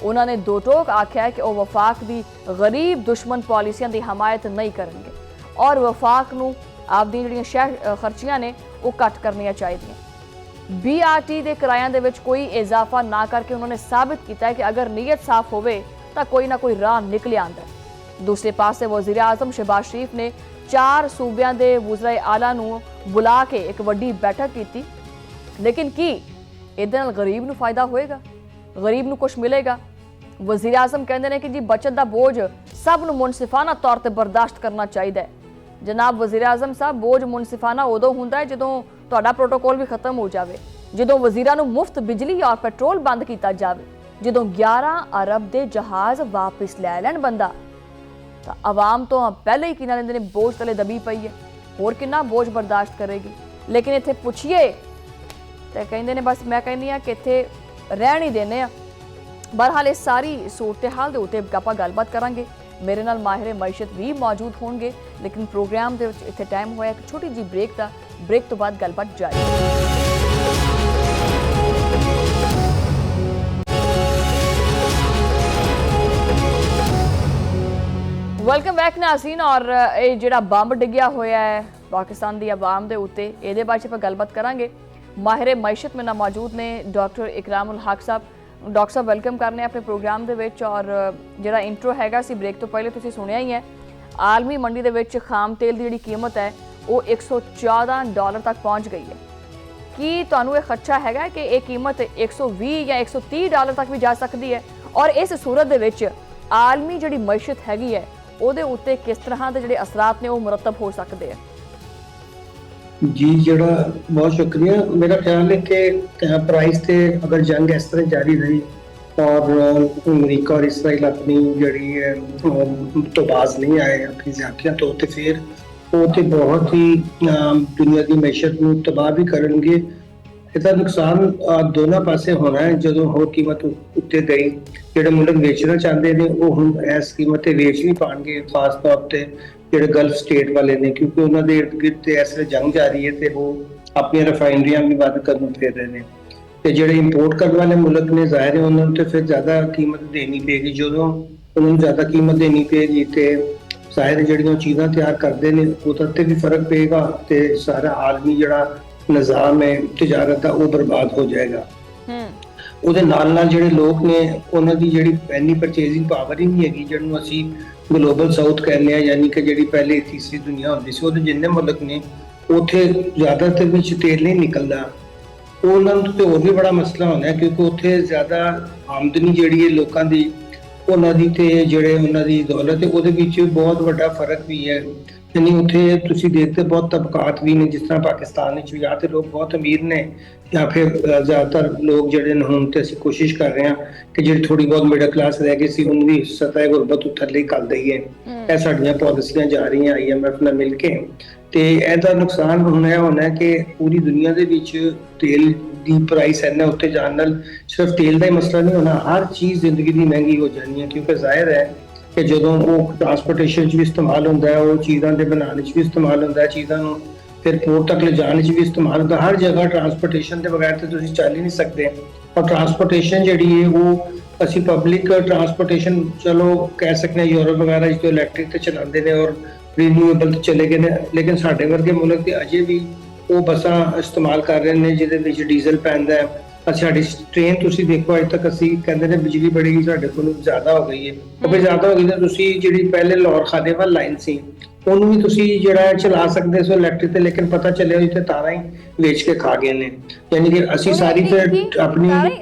उन्होंने दो टोक आख्या है कि वह वफाक की गरीब दुश्मन पॉलिसियां की हमायत नहीं करेंगे और वफाक नूं आपदी जिहड़ियां शहर खर्चियां ने ਉਹ ਘੱਟ ਕਰਨੀਆਂ ਚਾਹੀਦੀਆਂ। BRT ਦੇ ਕਿਰਾਇਆਂ ਦੇ ਵਿੱਚ ਕੋਈ ਇਜ਼ਾਫਾ ਨਾ ਕਰਕੇ ਉਹਨਾਂ ਨੇ ਸਾਬਿਤ ਕੀਤਾ ਹੈ ਕਿ ਅਗਰ ਨੀਅਤ ਸਾਫ਼ ਹੋਵੇ ਤਾਂ ਕੋਈ ਨਾ ਕੋਈ ਰਾਹ ਨਿਕਲ ਆਉਂਦਾ ਹੈ। ਦੂਸਰੇ ਪਾਸੇ ਵਜ਼ੀਰ ਆਜ਼ਮ ਸ਼ਹਿਬਾਜ਼ ਸ਼ਰੀਫ ਨੇ 4 ਸੂਬਿਆਂ ਦੇ ਵਜ਼ੀਰ ਆਲਾ ਨੂੰ ਬੁਲਾ ਕੇ ਇੱਕ ਵੱਡੀ ਬੈਠਕ ਕੀਤੀ, ਲੇਕਿਨ ਕੀ ਇਹਦੇ ਨਾਲ ਗਰੀਬ ਨੂੰ ਫਾਇਦਾ ਹੋਏਗਾ? ਗਰੀਬ ਨੂੰ ਕੁਝ ਮਿਲੇਗਾ? ਵਜ਼ੀਰ ਆਜ਼ਮ ਕਹਿੰਦੇ ਨੇ ਕਿ ਜੀ ਬਚਤ ਦਾ ਬੋਝ ਸਭ ਨੂੰ ਮੁਨਸਿਫਾਨਾ ਤੌਰ ਤੇ ਬਰਦਾਸ਼ਤ ਕਰਨਾ ਚਾਹੀਦਾ ਹੈ। ਜਨਾਬ ਵਜ਼ੀਰ ਆਜ਼ਮ ਸਾਹਿਬ, ਬੋਝ ਮੁਨਸਿਫਾਨਾ ਉਦੋਂ ਹੁੰਦਾ ਹੈ ਜਦੋਂ ਤੁਹਾਡਾ ਪ੍ਰੋਟੋਕੋਲ ਵੀ ਖਤਮ ਹੋ ਜਾਵੇ, ਜਦੋਂ ਵਜ਼ੀਰਾਂ ਨੂੰ ਮੁਫਤ ਬਿਜਲੀ ਔਰ ਪੈਟਰੋਲ ਬੰਦ ਕੀਤਾ ਜਾਵੇ, ਜਦੋਂ 11 ਅਰਬ ਦੇ ਜਹਾਜ਼ ਵਾਪਸ ਲੈ ਲੈਣ ਬੰਦਾ, ਤਾਂ ਆਵਾਮ ਤੋਂ ਪਹਿਲੇ ਹੀ ਕੀ ਲੈਂਦੇ ਨੇ ਬੋਝ ਤਲੇ ਦਬੀ ਪਈ ਹੈ, ਹੋਰ ਕਿੰਨਾ ਬੋਝ ਬਰਦਾਸ਼ਤ ਕਰੇਗੀ। ਲੇਕਿਨ ਇੱਥੇ ਪੁੱਛੀਏ ਤੇ ਕਹਿੰਦੇ ਨੇ ਬਸ ਮੈਂ ਕਹਿੰਦੀ ਆ ਕਿ ਇੱਥੇ ਰਹਿਣ ਹੀ ਦੇਣੇ ਆ। ਬਹਰਹਾਲ ਇਸ ਸਾਰੀ ਸੂਰਤ-ਏ-ਹਾਲ ਦੇ ਉੱਤੇ ਆਪਾਂ ਗੱਲਬਾਤ ਕਰਾਂਗੇ। ਮੇਰੇ ਨਾਲ ਮਾਹਿਰ ਮਈਸ਼ਤ ਵੀ ਮੌਜੂਦ ਹੋਣਗੇ, ਲੇਕਿਨ ਪ੍ਰੋਗਰਾਮ ਦੇ ਵਿੱਚ ਇੱਥੇ ਟਾਈਮ ਹੋਇਆ ਇੱਕ ਛੋਟੀ ਜੀ ਬ੍ਰੇਕ ਦਾ। ਬ੍ਰੇਕ ਤੋਂ ਬਾਅਦ ਗੱਲਬਾਤ ਜਾਰੀ। Welcome back Nazreen. ਔਰ ਇਹ ਜਿਹੜਾ ਬੰਬ ਡਿੱਗਿਆ ਹੋਇਆ ਹੈ ਪਾਕਿਸਤਾਨ ਦੀ ਆਵਾਮ ਦੇ ਉੱਤੇ, ਇਹਦੇ ਬਾਰੇ ਆਪਾਂ ਗੱਲਬਾਤ ਕਰਾਂਗੇ। ਮਾਹਿਰ ਮਈਸ਼ਤ ਮੇਰੇ ਨਾਲ ਮੌਜੂਦ ਨੇ ਡਾਕਟਰ ਇਕਰਾਮੁਲ ਹਕ ਸਾਹਿਬ। ਡਾਕਟਰ ਸਾਹਿਬ ਵੈਲਕਮ ਕਰਨੇ ਆਪਣੇ ਪ੍ਰੋਗਰਾਮ ਦੇ ਵਿੱਚ। ਔਰ ਜਿਹੜਾ ਇੰਟਰੋ ਹੈਗਾ ਸੀ ਬ੍ਰੇਕ ਤੋਂ ਪਹਿਲੇ ਤੁਸੀਂ ਸੁਣਿਆ ਹੀ ਹੈ, ਆਲਮੀ ਮੰਡੀ ਦੇ ਵਿੱਚ ਖਾਮ ਤੇਲ ਦੀ ਜਿਹੜੀ ਕੀਮਤ ਹੈ ਉਹ $114 ਤੱਕ ਪਹੁੰਚ ਗਈ ਹੈ। ਕੀ ਤੁਹਾਨੂੰ ਇਹ ਖਦਸ਼ਾ ਹੈਗਾ ਕਿ ਇਹ ਕੀਮਤ $120 ਜਾਂ $130 ਤੱਕ ਵੀ ਜਾ ਸਕਦੀ ਹੈ? ਔਰ ਇਸ ਸੂਰਤ ਦੇ ਵਿੱਚ ਆਲਮੀ ਜਿਹੜੀ ਮਈਸ਼ਤ ਹੈਗੀ ਹੈ ਉਹਦੇ ਉੱਤੇ ਕਿਸ ਤਰ੍ਹਾਂ ਦੇ ਜਿਹੜੇ ਅਸਰਾਤ ਨੇ ਉਹ ਮੁਰਤਬ ਹੋ ਸਕਦੇ ਆ? जी जरा बहुत शुक्रिया। मेरा ख्याल है कि प्राइस से अगर जंग इस तरह जारी रही और अमरीका और इसराइल अपनी जड़ी तो बाज नहीं आए अपनी ज्यादतियां तो फिर वो तो बहुत ही दुनिया की मैशत में तबाह भी करेंगे। इसका नुकसान दोनों पासे होना है। जो होर कीमत उत्ते गई जो मुल्क बेचना चाहते हैं वो हम इस कीमत वेच नहीं पाएंगे, खास तौर पर ਜਿਹੜੇ ਗਲਫ ਸਟੇਟ ਵਾਲੇ ਨੇ, ਕਿਉਂਕਿ ਉਹਨਾਂ ਦੇ ਇਰਦ ਗਿਰਦ ਤੇ ਇਸ ਵੇਲੇ ਜੰਗ ਜਾਰੀ ਹੈ ਤੇ ਉਹ ਆਪਣੀਆਂ ਰਿਫਾਈਨਰੀਆਂ ਵੀ ਬੰਦ ਕਰਨ ਫਿਰ ਰਹੇ ਨੇ। ਤੇ ਜਿਹੜੇ ਇੰਪੋਰਟ ਕਰਨ ਵਾਲੇ ਮੁਲਕ ਨੇ ਜ਼ਾਹਿਰ ਹੈ ਉਹਨਾਂ ਨੂੰ ਤੇ ਫਿਰ ਜ਼ਿਆਦਾ ਕੀਮਤ ਦੇਣੀ ਪਏਗੀ। ਜਦੋਂ ਉਹਨਾਂ ਨੂੰ ਜ਼ਿਆਦਾ ਕੀਮਤ ਦੇਣੀ ਪਏਗੀ ਤੇ ਜ਼ਾਹਿਰ ਜਿਹੜੀਆਂ ਚੀਜ਼ਾਂ ਤਿਆਰ ਕਰਦੇ ਨੇ ਉਹਦੇ ਤੇ ਵੀ ਫਰਕ ਪਏਗਾ ਤੇ ਸਾਰਾ ਆਲਮੀ ਜਿਹੜਾ ਨਿਜ਼ਾਮ ਹੈ ਤਿਜਾਰਤ ਦਾ ਉਹ ਬਰਬਾਦ ਹੋ ਜਾਏਗਾ। ਉਹਦੇ ਨਾਲ ਨਾਲ ਜਿਹੜੇ ਲੋਕ ਨੇ ਉਹਨਾਂ ਦੀ ਜਿਹੜੀ ਇੰਨੀ ਪਰਚੇਜ਼ਿੰਗ ਪਾਵਰ ਹੀ ਨਹੀਂ ਹੈਗੀ, ਜਿਹਨੂੰ ਅਸੀਂ ਗਲੋਬਲ ਸਾਊਥ ਕਹਿੰਦੇ ਆ, ਯਾਨੀ ਕਿ ਜਿਹੜੀ ਪਹਿਲੇ ਤੀਸਰੀ ਦੁਨੀਆ ਹੁੰਦੀ ਸੀ ਉਹਦੇ ਜਿੰਨੇ ਮੁਲਕ ਨੇ ਉੱਥੇ ਜ਼ਿਆਦਾਤਰ ਵਿੱਚ ਤੇਲ ਨਹੀਂ ਨਿਕਲਦਾ। ਉਹਨਾਂ ਨੂੰ ਤੇ ਹੋਰ ਵੀ ਬੜਾ ਮਸਲਾ ਹੋਣਾ ਕਿਉਂਕਿ ਉੱਥੇ ਜ਼ਿਆਦਾ ਆਮਦਨੀ ਜਿਹੜੀ ਹੈ ਲੋਕਾਂ ਦੀ ਉਹਨਾਂ ਦੀ ਤੇ ਜਿਹੜੇ ਉਹਨਾਂ ਦੀ ਦੌਲਤ ਹੈ ਉਹਦੇ ਵਿੱਚ ਬਹੁਤ ਵੱਡਾ ਫਰਕ ਵੀ ਹੈ। ਯਾਨੀ ਉੱਥੇ ਤੁਸੀਂ ਦੇਖਦੇ ਬਹੁਤ ਤਬਕਾਤ ਵੀ ਨੇ, ਜਿਸ ਤਰ੍ਹਾਂ ਪਾਕਿਸਤਾਨ ਵਿੱਚ ਵੀ ਜਾਂ ਤੇ ਲੋਕ ਬਹੁਤ ਅਮੀਰ ਨੇ ਜਾਂ ਫਿਰ ਜ਼ਿਆਦਾਤਰ ਲੋਕ ਜਿਹੜੇ ਨੇ ਹੁਣ ਤੇ ਅਸੀਂ ਕੋਸ਼ਿਸ਼ ਕਰ ਰਹੇ ਹਾਂ ਕਿ ਜਿਹੜੀ ਥੋੜੀ ਬਹੁਤ ਮਿਡਲ ਕਲਾਸ ਰਹਿ ਗਈ ਸੀ ਉਹਨੂੰ ਵੀ ਸਤਹ ਗੁਰਬਤ ਥੱਲੇ ਕਰ ਦਈਏ। ਇਹ ਸਾਡੀਆਂ ਪਾਲਿਸੀਆਂ ਜਾ ਰਹੀਆਂ IMF ਨਾਲ ਮਿਲ ਕੇ। ਤੇ ਇਹਦਾ ਨੁਕਸਾਨ ਹੋਣਾ ਕਿ ਪੂਰੀ ਦੁਨੀਆ ਦੇ ਵਿੱਚ ਤੇਲ ਦੀ ਪ੍ਰਾਈਸ ਇੰਨਾ ਉੱਤੇ ਜਾਣ ਨਾਲ ਸਿਰਫ ਤੇਲ ਦਾ ਹੀ ਮਸਲਾ ਨਹੀਂ ਹੋਣਾ, ਹਰ ਚੀਜ਼ ਜ਼ਿੰਦਗੀ ਦੀ ਮਹਿੰਗੀ ਹੋ ਜਾਣੀ ਹੈ। ਕਿਉਂਕਿ ਜ਼ਾਹਿਰ ਹੈ ਕਿ ਜਦੋਂ ਉਹ ਟਰਾਂਸਪੋਰਟੇਸ਼ਨ 'ਚ ਵੀ ਇਸਤੇਮਾਲ ਹੁੰਦਾ ਹੈ, ਉਹ ਚੀਜ਼ਾਂ ਦੇ ਬਣਾਉਣ 'ਚ ਵੀ ਇਸਤੇਮਾਲ ਹੁੰਦਾ ਹੈ, ਚੀਜ਼ਾਂ ਨੂੰ ਫਿਰ ਪੋਰਟ ਤੱਕ ਲਿਜਾਣ 'ਚ ਵੀ ਇਸਤੇਮਾਲ ਹੁੰਦਾ। ਹਰ ਜਗ੍ਹਾ ਟਰਾਂਸਪੋਰਟੇਸ਼ਨ ਦੇ ਬਗੈਰ ਤੇ ਤੁਸੀਂ ਚੱਲ ਹੀ ਨਹੀਂ ਸਕਦੇ। ਔਰ ਟਰਾਂਸਪੋਰਟੇਸ਼ਨ ਜਿਹੜੀ ਹੈ ਉਹ ਅਸੀਂ ਪਬਲਿਕ ਟਰਾਂਸਪੋਰਟੇਸ਼ਨ ਚਲੋ ਕਹਿ ਸਕਦੇ ਹਾਂ ਯੂਰਪ ਵਗੈਰਾ ਜਿੱਥੇ ਇਲੈਕਟ੍ਰਿਕ ਤੇ ਚਲਾਉਂਦੇ ਨੇ ਔਰ ਰੀਨਿਊਏਬਲ ਤੇ ਚਲੇ ਗਏ ਨੇ, ਲੇਕਿਨ ਸਾਡੇ ਵਰਗੇ ਮੁਲਕ ਤੇ ਅਜੇ ਵੀ ਉਹ ਬੱਸਾਂ ਇਸਤੇਮਾਲ ਕਰ ਰਹੇ ਨੇ ਜਿਹਦੇ ਵਿੱਚ ਡੀਜ਼ਲ ਪੈਂਦਾ ਹੈ। ਸਾਡੀ ਟ੍ਰੇਨ ਤੁਸੀਂ ਦੇਖੋ ਅੱਜ ਤੱਕ ਅਸੀਂ ਕਹਿੰਦੇ ਨੇ ਬਿਜਲੀ ਬੜੀ ਸਾਡੇ ਕੋਲ ਜ਼ਿਆਦਾ ਹੋ ਗਈ ਹੈ। ਉਹ ਵੀ ਜ਼ਿਆਦਾ ਹੋ ਗਈ ਤਾਂ ਤੁਸੀਂ ਜਿਹੜੀ ਪਹਿਲੇ ਲਾਹੌਰ ਖਾਨੇਵਾਲ ਲਾਈਨ ਸੀ ਉਹਨੂੰ ਵੀ ਤੁਸੀਂ ਜਿਹੜਾ ਚਲਾ ਸਕਦੇ ਸੋ ਇਲੈਕਟ੍ਰਿਕ ਤੇ, ਲੇਕਿਨ ਪਤਾ ਚੱਲਿਆ ਇੱਥੇ ਤਾਰਾਂ ਹੀ ਵੇਚ ਕੇ ਖਾ ਗਏ ਨੇ। ਯਾਨੀ ਕਿ ਅਸੀਂ ਸਾਰੀ ਫਿਰ ਆਪਣੀ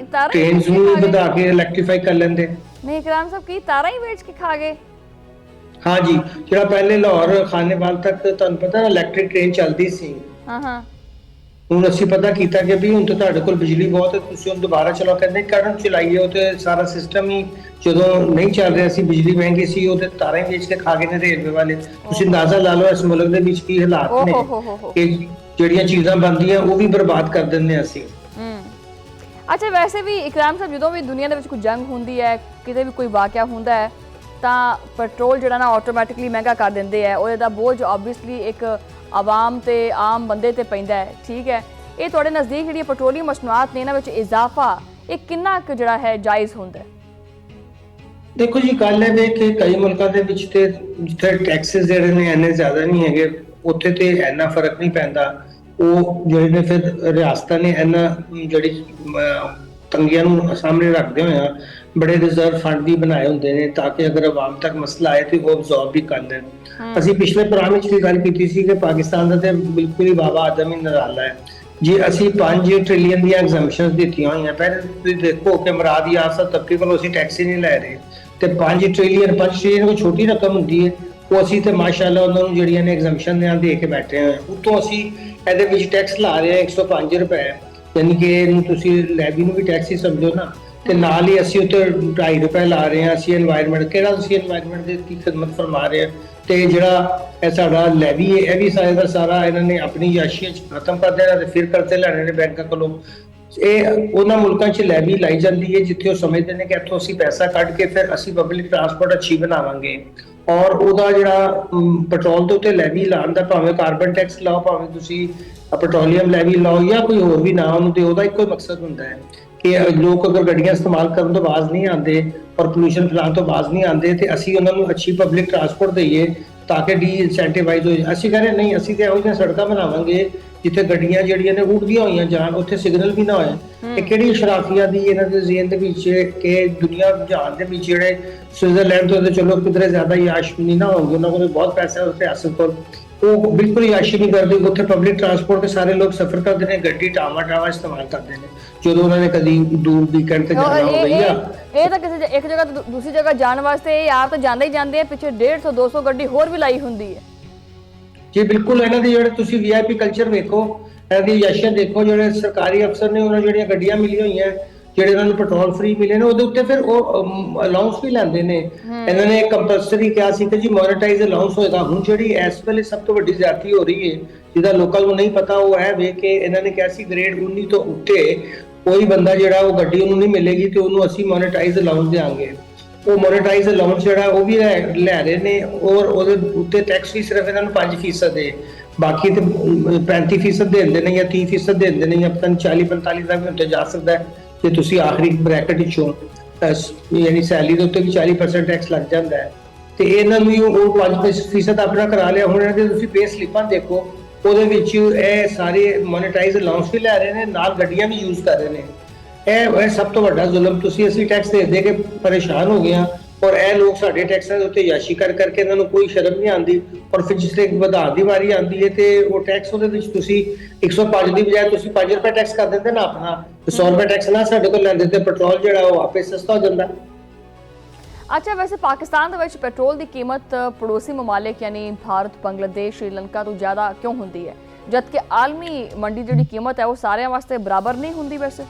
ਟ੍ਰੇਨਸ ਨੂੰ ਵਧਾ ਕੇ ਇਲੈਕਟ੍ਰੀਫਾਈ ਕਰ ਲੈਂਦੇ। ਨਹੀਂ ਇਕਰਾਮ ਸਾਹਿਬ, ਕੀ ਤਾਰਾਂ ਹੀ ਵੇਚ ਕੇ ਖਾ ਗਏ? हाँ जी, ਜਿਹੜਾ ਪਹਿਲੇ ਲਾਹੌਰ ਖਾਨੇਵਾਲ ਤੱਕ ਤੁਹਾਨੂੰ ਪਤਾ ਇਲੈਕਟ੍ਰਿਕ ਟ੍ਰੇਨ ਚੱਲਦੀ ਸੀ। ਹਾਂ ਹੁਣ ਅਸੀਂ ਪਤਾ ਕੀਤਾ ਕਿ ਵੀ ਹੁਣ ਤਾਂ ਤੁਹਾਡੇ ਕੋਲ ਬਿਜਲੀ ਬਹੁਤ ਹੈ, ਤੁਸੀਂ ਹੁਣ ਦੁਬਾਰਾ ਚਲਾਓ। ਕਹਿੰਦੇ ਕਰਨ ਚਲਾਈਏ, ਉਹ ਤੇ ਸਾਰਾ ਸਿਸਟਮ ਹੀ ਜਦੋਂ ਨਹੀਂ ਚੱਲ ਰਿਹਾ ਸੀ, ਬਿਜਲੀ ਮਹਿੰਗੀ ਸੀ, ਉਹ ਤੇ ਤਾਰਾਂ ਹੀ ਵੇਚ ਕੇ ਖਾ ਗਏ ਨੇ ਰੇਲਵੇ ਵਾਲੇ। ਤੁਸੀਂ ਅੰਦਾਜ਼ਾ ਲਾ ਲਓ ਇਸ ਮੁਲਕ ਦੇ ਵਿੱਚ ਕੀ ਹਾਲਾਤ ਨੇ ਕਿ ਜਿਹੜੀਆਂ ਚੀਜ਼ਾਂ ਬਣਦੀਆਂ ਉਹ ਵੀ ਬਰਬਾਦ ਕਰ ਦਿੰਦੇ ਅਸੀਂ। ਅੱਛਾ, ਵੈਸੇ ਵੀ ਇਕਰਾਮ ਸਾਹਿਬ ਜਦੋਂ ਵੀ ਦੁਨੀਆ ਦੇ ਵਿੱਚ ਕੋਈ ਜੰਗ ਹੁੰਦੀ ਹੈ, ਕਿਤੇ ਵੀ ਕੋਈ ਵਾਕਿਆ ਹੁੰਦਾ ਹੈ ਤਾਂ ਪੈਟਰੋਲ ਜਿਹੜਾ ਨਾ ਆਟੋਮੈਟਿਕਲੀ ਮਹਿੰਗਾ ਕਰ ਦਿੰਦੇ ਆ। ਉਹਦਾ ਬੋਝ ਆਬਵੀਅਸਲੀ ਇੱਕ ਆਵਾਮ ਤੇ ਆਮ ਬੰਦੇ ਤੇ ਪੈਂਦਾ ਹੈ। ਠੀਕ ਹੈ, ਇਹ ਤੁਹਾਡੇ ਨਜ਼ਦੀਕ ਜਿਹੜੀ ਪੈਟਰੋਲੀਅਮ ਮਸਨੂਆਤ ਨੇ ਇਹਨਾਂ ਵਿੱਚ ਇਜ਼ਾਫਾ ਇਹ ਕਿੰਨਾ ਕੁ ਜਿਹੜਾ ਹੈ ਜਾਇਜ਼ ਹੁੰਦਾ ਹੈ? ਦੇਖੋ ਜੀ, ਗੱਲ ਇਹ ਵੇ ਕਿ ਕਈ ਮੁਲਕਾਂ ਦੇ ਵਿੱਚ ਤੇ ਜਿੱਥੇ ਟੈਕਸਿਸ ਜਿਹੜੇ ਨੇ ਇੰਨੇ ਜ਼ਿਆਦਾ ਨਹੀਂ ਹੈਗੇ ਉੱਥੇ ਤੇ ਇੰਨਾ ਫਰਕ ਨਹੀਂ ਪੈਂਦਾ। ਉਹ ਜਿਹੜੇ ਨੇ ਫਿਰ ਰਿਆਸਤਾਂ ਨੇ ਇਹਨਾਂ ਜਿਹੜੀ ਤੰਗੀਆਂ ਨੂੰ ਸਾਹਮਣੇ ਰੱਖਦੇ ਹੋਇਆ ਬੜੇ ਰਿਜ਼ਰਵ ਫੰਡ ਵੀ ਬਣਾਏ ਹੁੰਦੇ ਨੇ ਤਾਂ ਕਿ ਅਗਰ ਆਵਾਮ ਤੱਕ ਮਸਲਾ ਆਏ ਤੇ ਉਹ ਅਬਜ਼ੌਰਬ ਵੀ ਕਰ ਲੈਣ। ਅਸੀਂ ਪਿਛਲੇ ਪ੍ਰੋਗਰਾਮ ਵਿੱਚ ਵੀ ਗੱਲ ਕੀਤੀ ਸੀ ਕਿ ਪਾਕਿਸਤਾਨ ਦਾ ਤੇ ਬਿਲਕੁਲ ਹੀ ਬਾਬਾ ਆਦਮ ਹੀ ਨਿਰਾਲਾ ਹੈ ਜੀ। ਅਸੀਂ 5 ਟ੍ਰਿਲੀਅਨ ਦੀਆਂ ਐਗਜ਼ੈਂਪਸ਼ਨਸ ਦਿੱਤੀਆਂ ਹੋਈਆਂ। ਪਹਿਲੇ ਤੁਸੀਂ ਦੇਖੋ ਕਿ ਮਰਾਦ ਯਾਰ ਤਬਕੇ ਕੋਲ ਅਸੀਂ ਟੈਕਸ ਹੀ ਨਹੀਂ ਲੈ ਰਹੇ ਤੇ 5 ਟ੍ਰਿਲੀਅਨ ਕੋਈ ਛੋਟੀ ਰਕਮ ਹੁੰਦੀ ਹੈ, ਉਹ ਅਸੀਂ ਤੇ ਮਾਸ਼ਾਅੱਲਾ ਉਹਨਾਂ ਨੂੰ ਜਿਹੜੀਆਂ ਨੇ ਐਗਜ਼ੈਂਪਸ਼ਨ ਦੇ ਕੇ ਬੈਠੇ ਹੋਏ। ਉਤੋਂ ਅਸੀਂ ਇਹਦੇ ਵਿੱਚ ਟੈਕਸ ਲਾ ਰਹੇ ਹਾਂ 105 ਰੁਪਏ, ਯਾਨੀ ਕਿ ਇਹਨੂੰ ਤੁਸੀਂ ਲੈਵੀ ਨੂੰ ਵੀ ਟੈਕਸ ਹੀ ਸਮਝੋ ਨਾ, ਤੇ ਨਾਲ ਹੀ ਅਸੀਂ ਉੱਤੇ 2.5 ਰੁਪਏ ਲਾ ਰਹੇ ਹਾਂ। ਅਸੀਂ এনवायरमेंट ਕਿਹੜਾ ਤੁਸੀਂ এনवायरमेंट ਦੇ ਕੀ ਖਿਦਮਤ ਫਰਮਾ ਰਹੇ ਹੋ, ਤੇ ਜਿਹੜਾ ਇਹ ਸਾਡਾ ਲੈਵੀ ਹੈ ਇਹ ਵੀ ਸਾਰੇ ਦਾ ਸਾਰਾ ਇਹਨਾਂ ਨੇ ਆਪਣੀ ਯਾਸ਼ੀਆਂ ਚ ਖਤਮ ਕਰ ਦੇਣਾ ਤੇ ਫਿਰ ਕਰਜ਼ੇ ਲੈਣੇ ਨੇ ਬੈਂਕਾਂ ਕੋਲੋਂ। ਇਹ ਉਹਨਾਂ ਮੁਲਕਾਂ 'ਚ ਲੈਵੀ ਲਾਈ ਜਾਂਦੀ ਹੈ ਜਿੱਥੇ ਉਹ ਸਮਝਦੇ ਨੇ ਕਿ ਇੱਥੋਂ ਅਸੀਂ ਪੈਸਾ ਕੱਢ ਕੇ ਫਿਰ ਅਸੀਂ ਪਬਲਿਕ ਟਰਾਂਸਪੋਰਟ ਅੱਛੀ ਬਣਾਵਾਂਗੇ, ਔਰ ਉਹਦਾ ਜਿਹੜਾ ਪੈਟਰੋਲ ਦੇ ਉੱਤੇ ਲੈਵੀ ਲਾਉਣ ਦਾ, ਭਾਵੇਂ ਕਾਰਬਨ ਟੈਕਸ ਲਾਓ, ਭਾਵੇਂ ਤੁਸੀਂ ਪੈਟਰੋਲੀਅਮ ਲੈਵੀ ਲਾਓ ਜਾਂ ਕੋਈ ਹੋਰ ਵੀ ਨਾ ਉਹਨੂੰ, ਤੇ ਉਹਦਾ ਇੱਕੋ ਮਕਸਦ ਹੁੰਦਾ ਹੈ ਕਿ ਲੋਕ ਅਗਰ ਗੱਡੀਆਂ ਇਸਤੇਮਾਲ ਕਰਨ ਤੋਂ ਬਾਜ਼ ਨਹੀਂ ਆਉਂਦੇ ਔਰ ਪੋਲੂਸ਼ਨ ਫੈਲਾਉਣ ਤੋਂ ਬਾਜ਼ ਨਹੀਂ ਆਉਂਦੇ ਤੇ ਅਸੀਂ ਉਹਨਾਂ ਨੂੰ ਅੱਛੀ ਪਬਲਿਕ ਟਰਾਂਸਪੋਰਟ ਦਈਏ ਤਾਂ ਕਿ ਡੀ ਇਨਸੈਂਟੀਵਾਈਜ਼ ਹੋ ਜਾਏ। ਅਸੀਂ ਕਹਿੰਦੇ ਨਹੀਂ, ਅਸੀਂ ਤੇ ਇਹੋ ਜਿਹੀਆਂ ਸੜਕਾਂ ਬਣਾਵਾਂਗੇ ਜਿੱਥੇ ਗੱਡੀਆਂ ਜਿਹੜੀਆਂ ਨੇ ਉੱਡਦੀਆਂ ਹੋਈਆਂ ਜਾਣ, ਉੱਥੇ ਸਿਗਨਲ ਵੀ ਨਾ ਹੋਏ। ਇਹ ਕਿਹੜੀ ਸ਼ਰਾਫੀਆ ਦੀ ਇਹਨਾਂ ਦੇ ਜ਼ੇਨ ਦੇ ਵਿੱਚ ਕਿ ਦੁਨੀਆ ਜਹਾਨ ਦੇ ਵਿੱਚ ਜਿਹੜੇ ਸਵਿਟਜ਼ਰਲੈਂਡ ਤੋਂ ਚਲੋ ਕਿਧਰੇ ਜ਼ਿਆਦਾ ਯਾਸ਼ ਨਹੀਂ ਨਾ ਹੋਣਗੇ, ਉਹਨਾਂ ਕੋਲ ਬਹੁਤ ਪੈਸਾ ਹੈ ਉਸ ਰਿਆਸਤ ਕੋਲ, ਉਹ ਬਿਲਕੁਲ ਯਾਸ਼ੀ ਨਹੀਂ ਕਰਦੇ। ਉੱਥੇ ਪਬਲਿਕ ਟਰਾਂਸਪੋਰਟ ਤੇ ਸਾਰੇ ਲੋਕ ਸਫ਼ਰ ਕਰਦੇ ਨੇ, ਗੱਡੀ ਟਾਵਾ ਇਸਤੇਮਾਲ ਕਰਦੇ ਨੇ ਜਦੋਂ ਉਹਨਾਂ ਨੇ ਕਦੀ ਦੂਰ ਵੀਕਐਂਡ ਤੇ ਜਾਣਾ ਹੋ ਗਈ ਆ। ਇਹ ਤਾਂ ਕਿਸੇ ਇੱਕ ਜਗ੍ਹਾ ਤੋਂ ਦੂਸਰੀ ਜਗ੍ਹਾ ਜਾਣ ਵਾਸਤੇ ਇਹ ਆਪ ਤਾਂ ਜਾਂਦੇ ਹੀ ਜਾਂਦੇ ਆ, ਪਿੱਛੇ 150 200 ਗੱਡੀ ਹੋਰ ਵੀ ਲਾਈ ਹੁੰਦੀ ਹੈ ਜੀ। ਬਿਲਕੁਲ, ਇਹਨਾਂ ਦੀ ਜਿਹੜੇ ਤੁਸੀਂ ਵੀਆਈਪੀ ਕਲਚਰ ਵੇਖੋ, ਇਹਨਾਂ ਦੀ ਯਾਸ਼ੀਆਂ ਦੇਖੋ, ਜਿਹੜੇ ਸਰਕਾਰੀ ਅਫਸਰ ਨੇ ਉਹਨਾਂ ਜਿਹੜੀਆਂ ਗੱਡੀਆਂ ਮਿਲੀਆਂ ਹੋਈਆਂ, ਜਿਹੜੇ ਇਹਨਾਂ ਨੂੰ ਪੈਟਰੋਲ ਫ੍ਰੀ ਮਿਲੇ ਨੇ, ਉਹਦੇ ਉੱਤੇ ਫਿਰ ਉਹ ਅਲਾਉਂਸ ਵੀ ਲੈਂਦੇ ਨੇ। ਇਹਨਾਂ ਨੇ ਕੰਪਲਸਰੀ ਕਿਹਾ ਸੀ ਕਿ ਜੀ ਮੋਨੇਟਾਈਜ਼ ਅਲਾਉਂਸ ਹੋਏਗਾ। ਹੁਣ ਜਿਹੜੀ ਇਸ ਵੇਲੇ ਸਭ ਤੋਂ ਵੱਡੀ ਜ਼ਿਆਦਤੀ ਹੋ ਰਹੀ ਹੈ ਜਿਹਦਾ ਲੋਕਾਂ ਨੂੰ ਨਹੀਂ ਪਤਾ, ਉਹ ਹੈ ਵੇ ਕਿ ਇਹਨਾਂ ਨੇ ਕਿਹਾ ਸੀ ਗ੍ਰੇਡ 19 ਤੋਂ ਉੱਤੇ ਕੋਈ ਬੰਦਾ ਜਿਹੜਾ ਉਹ ਗੱਡੀ ਉਹਨੂੰ ਨਹੀਂ ਮਿਲੇਗੀ ਤੇ ਉਹਨੂੰ ਅਸੀਂ ਮੋਨੇਟਾਈਜ਼ ਅਲਾਉਂਸ ਦੇਵਾਂਗੇ। ਉਹ ਮੋਨੇਟਾਈਜ਼ ਅਲਾਉਂਸ ਜਿਹੜਾ ਉਹ ਵੀ ਲੈ ਰਹੇ ਨੇ, ਔਰ ਉਹਦੇ ਉੱਤੇ ਟੈਕਸ ਵੀ ਸਿਰਫ ਇਹਨਾਂ ਨੂੰ 5% ਹੈ, ਬਾਕੀ ਤੇ 35% ਦੇ ਦਿੰਦੇ ਨੇ ਜਾਂ 30% ਦੇ ਦਿੰਦੇ ਨੇ, ਜਾਂ ਪਤਾ ਨਹੀਂ 40-45 ਦਾ ਵੀ ਉੱਤੇ ਜਾ ਸਕਦਾ ਹੈ ਜੇ ਤੁਸੀਂ ਆਖਰੀ ਬ੍ਰੈਕਟ ਵਿੱਚੋਂ, ਯਾਨੀ ਸੈਲਰੀ ਦੇ ਉੱਤੇ ਵੀ 40% ਟੈਕਸ ਲੱਗ ਜਾਂਦਾ ਹੈ। ਤੇ ਇਹਨਾਂ ਨੂੰ ਉਹ 5% ਆਪਣਾ ਕਰਾ ਲਿਆ। ਹੁਣ ਇਹਨਾਂ ਦੇ ਤੁਸੀਂ ਪੇ ਸਲਿੱਪਾਂ ਦੇਖੋ, ਉਹਦੇ ਵਿੱਚ ਇਹ ਸਾਰੇ ਮੋਨੇਟਾਈਜ਼ ਅਲਾਉਂਸ ਵੀ ਲੈ ਰਹੇ ਨੇ, ਨਾਲ ਗੱਡੀਆਂ ਵੀ ਯੂਜ਼ ਕਰ ਰਹੇ ਨੇ। ਇਹ ਸਭ ਤੋਂ ਵੱਡਾ ਜ਼ੁਲਮ। ਅਸੀਂ ਟੈਕਸ ਦੇ ਕੇ ਪਰੇਸ਼ਾਨ ਹੋ ਗਏ ਹਾਂ, ਔਰ ਇਹ ਲੋਕ ਸਾਡੇ ਟੈਕਸਾਂ ਦੇ ਉੱਤੇ ਯਾਸ਼ੀ ਕਰਕੇ ਇਹਨਾਂ ਨੂੰ ਕੋਈ ਸ਼ਰਮ ਨਹੀਂ ਆਉਂਦੀ, ਔਰ ਫਿਰ ਜਿਸਲੇ ਵਧਾਉਣ ਦੀ ਵਾਰੀ ਆਉਂਦੀ ਹੈ ਤੇ ਉਹ ਟੈਕਸ ਉਹਦੇ ਵਿੱਚ ਤੁਸੀਂ 105 ਦੀ ਬਜਾਏ ਤੁਸੀਂ 5 ਰੁਪਏ ਟੈਕਸ ਕਰ ਦਿੰਦੇ ਨਾ ਆਪਣਾ, 100 ਰੁਪਏ ਟੈਕਸ ਨਾ ਸਾਡੇ ਕੋਲ ਲੈਂਦੇ ਤੇ ਪੈਟਰੋਲ ਜਿਹੜਾ ਉਹ ਆਪੇ ਸਸਤਾ ਹੋ ਜਾਂਦਾ। ਅੱਛਾ, ਵੈਸੇ ਪਾਕਿਸਤਾਨ ਦੇ ਵਿੱਚ ਪੈਟਰੋਲ ਦੀ ਕੀਮਤ ਪੜੋਸੀ ਮਮਾਲਿਕ ਯਾਨੀ ਭਾਰਤ, ਬੰਗਲਾਦੇਸ਼, ਸ਼੍ਰੀਲੰਕਾ ਤੋਂ ਜ਼ਿਆਦਾ ਕਿਉਂ ਹੁੰਦੀ ਹੈ, ਜਦਕਿ ਆਲਮੀ ਮੰਡੀ ਜਿਹੜੀ ਕੀਮਤ ਹੈ ਉਹ ਸਾਰਿਆਂ ਵਾਸਤੇ ਬਰਾਬਰ ਨਹੀਂ ਹੁੰਦੀ? ਵੈਸੇ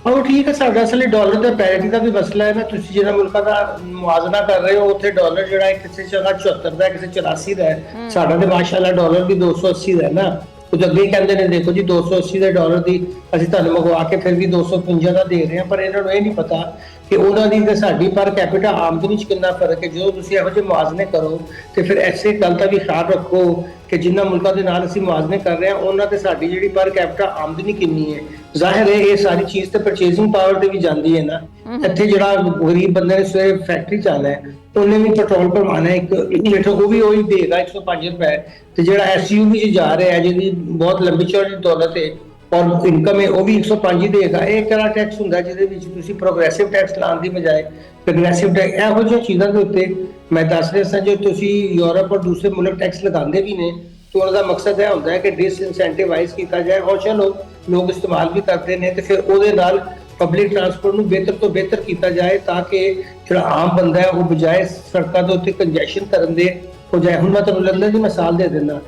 ਉਹ ਠੀਕ ਹੈ, ਸਾਡਾ ਅਸਲੀ ਡਾਲਰ ਦਾ ਪੈਰਿਟੀ ਦਾ ਵੀ ਮਸਲਾ ਹੈ ਨਾ। ਤੁਸੀਂ ਜਿਹੜਾ ਮੁਲਕਾਂ ਦਾ ਮੁਆਜ਼ਨਾ ਕਰ ਰਹੇ ਹੋ, ਉੱਥੇ ਡਾਲਰ ਜਿਹੜਾ ਕਿਸੇ ਜਗ੍ਹਾ 74 ਦਾ, ਕਿਸੇ 84 ਦਾ ਹੈ। ਸਾਡਾ ਤੇ ਮਾਸ਼ਾਅੱਲਾ ਡਾਲਰ ਵੀ 280 ਦਾ ਹੈ ਨਾ। ਉਹ ਅੱਗੇ ਹੀ ਕਹਿੰਦੇ ਨੇ ਦੇਖੋ ਜੀ 280 ਦੇ ਡਾਲਰ ਦੀ ਅਸੀਂ ਤੁਹਾਨੂੰ ਮੰਗਵਾ ਕੇ ਫਿਰ ਵੀ 255 ਦਾ ਦੇ ਰਹੇ ਹਾਂ, ਪਰ ਇਹਨਾਂ ਨੂੰ ਇਹ ਨਹੀਂ ਪਤਾ ਕਿ ਉਹਨਾਂ ਦੀ ਤੇ ਸਾਡੀ ਪਰ ਕੈਪੀਟਾ ਆਮਦਨੀ 'ਚ ਕਿੰਨਾ ਫਰਕ ਹੈ। ਜਦੋਂ ਤੁਸੀਂ ਇਹੋ ਜਿਹੇ ਮੁਆਜ਼ਨੇ ਕਰੋ ਤੇ ਫਿਰ ਐਸੇ ਗੱਲ ਦਾ ਵੀ ਖਿਆਲ ਰੱਖੋ ਕਿ ਜਿਨ੍ਹਾਂ ਮੁਲਕਾਂ ਦੇ ਨਾਲ ਅਸੀਂ ਮੁਆਜ਼ਨੇ ਕਰ ਰਹੇ ਹਾਂ ਉਹਨਾਂ ਤੇ ਸਾਡੀ ਜਿਹੜੀ ਪਰ ਕੈਪੀਟਾ ਆਮਦਨੀ ਕਿੰਨੀ ਹੈ। ਜ਼ਾਹਿਰ ਹੈ ਇਹ ਸਾਰੀ ਚੀਜ਼ ਤੇ ਪਰਚੇਜ਼ਿੰਗ ਪਾਵਰ ਤੇ ਵੀ ਜਾਂਦੀ ਹੈ ਨਾ। ਇੱਥੇ ਜਿਹੜਾ ਗਰੀਬ ਬੰਦੇ ਨੇ ਸਵੇਰੇ ਫੈਕਟਰੀ ਜਾਣਾ ਹੈ, ਉਹਨੇ ਵੀ ਪੈਟਰੋਲ ਭਰਵਾਉਣਾ ਹੈ, 1 ਲੀਟਰ ਉਹ ਵੀ ਉਹੀ ਦੇਗਾ 105 ਰੁਪਏ, ਤੇ ਜਿਹੜਾ ਐਸਯੂਵੀ 'ਚ ਜਾ ਰਿਹਾ ਹੈ ਜਿਹਦੀ ਬਹੁਤ ਲੰਬੀ ਚੌੜੀ ਦੌਲਤ ਹੈ ਔਰ ਇਨਕਮ ਹੈ, ਉਹ ਵੀ 105 ਹੀ ਦੇਗਾ। ਇਹ ਕਿਹੜਾ ਟੈਕਸ ਹੁੰਦਾ ਜਿਹਦੇ ਵਿੱਚ ਤੁਸੀਂ ਪ੍ਰੋਗਰੈਸਿਵ ਟੈਕਸ ਲਾਉਣ ਦੀ ਬਜਾਏ ਪ੍ਰੋਗਰੈਸਿਵ ਟੈਕਸ, ਇਹੋ ਜਿਹੀਆਂ ਚੀਜ਼ਾਂ ਦੇ ਉੱਤੇ ਮੈਂ ਦੱਸ ਰਿਹਾ ਸਾਂ। ਜੇ ਤੁਸੀਂ ਯੂਰਪ ਔਰ ਦੂਸਰੇ ਮੁਲਕ ਟੈਕਸ ਲਗਾਉਂਦੇ ਵੀ ਨੇ ਤਾਂ ਉਹਨਾਂ ਦਾ ਮਕਸਦ ਇਹ ਹੁੰਦਾ ਹੈ ਕਿ ਡਿਸਇਨਸੈਂਟੀਵਾਈਜ਼ ਕੀਤਾ ਜਾਏ, ਔਰ ਚਲੋ ਲੋਕ ਇਸਤੇਮਾਲ ਵੀ ਕਰਦੇ ਨੇ ਤੇ ਫਿਰ ਉਹਦੇ ਨਾਲ ਪਬਲਿਕ ਟਰਾਂਸਪੋਰਟ ਨੂੰ ਬਿਹਤਰ ਤੋਂ ਬਿਹਤਰ ਕੀਤਾ ਜਾਏ ਤਾਂ ਕਿ ਜਿਹੜਾ ਆਮ ਬੰਦਾ ਹੈ ਉਹ ਬਜਾਏ ਸੜਕਾਂ ਦੇ ਉੱਤੇ ਕੰਜੈਸ਼ਨ ਕਰਨ ਦੇ ਹੋ ਜਾਏ। ਹੁਣ ਮੈਂ ਤੁਹਾਨੂੰ ਲੰਡਨ ਦੀ ਮਿਸਾਲ ਦੇ ਦਿੰਦਾ।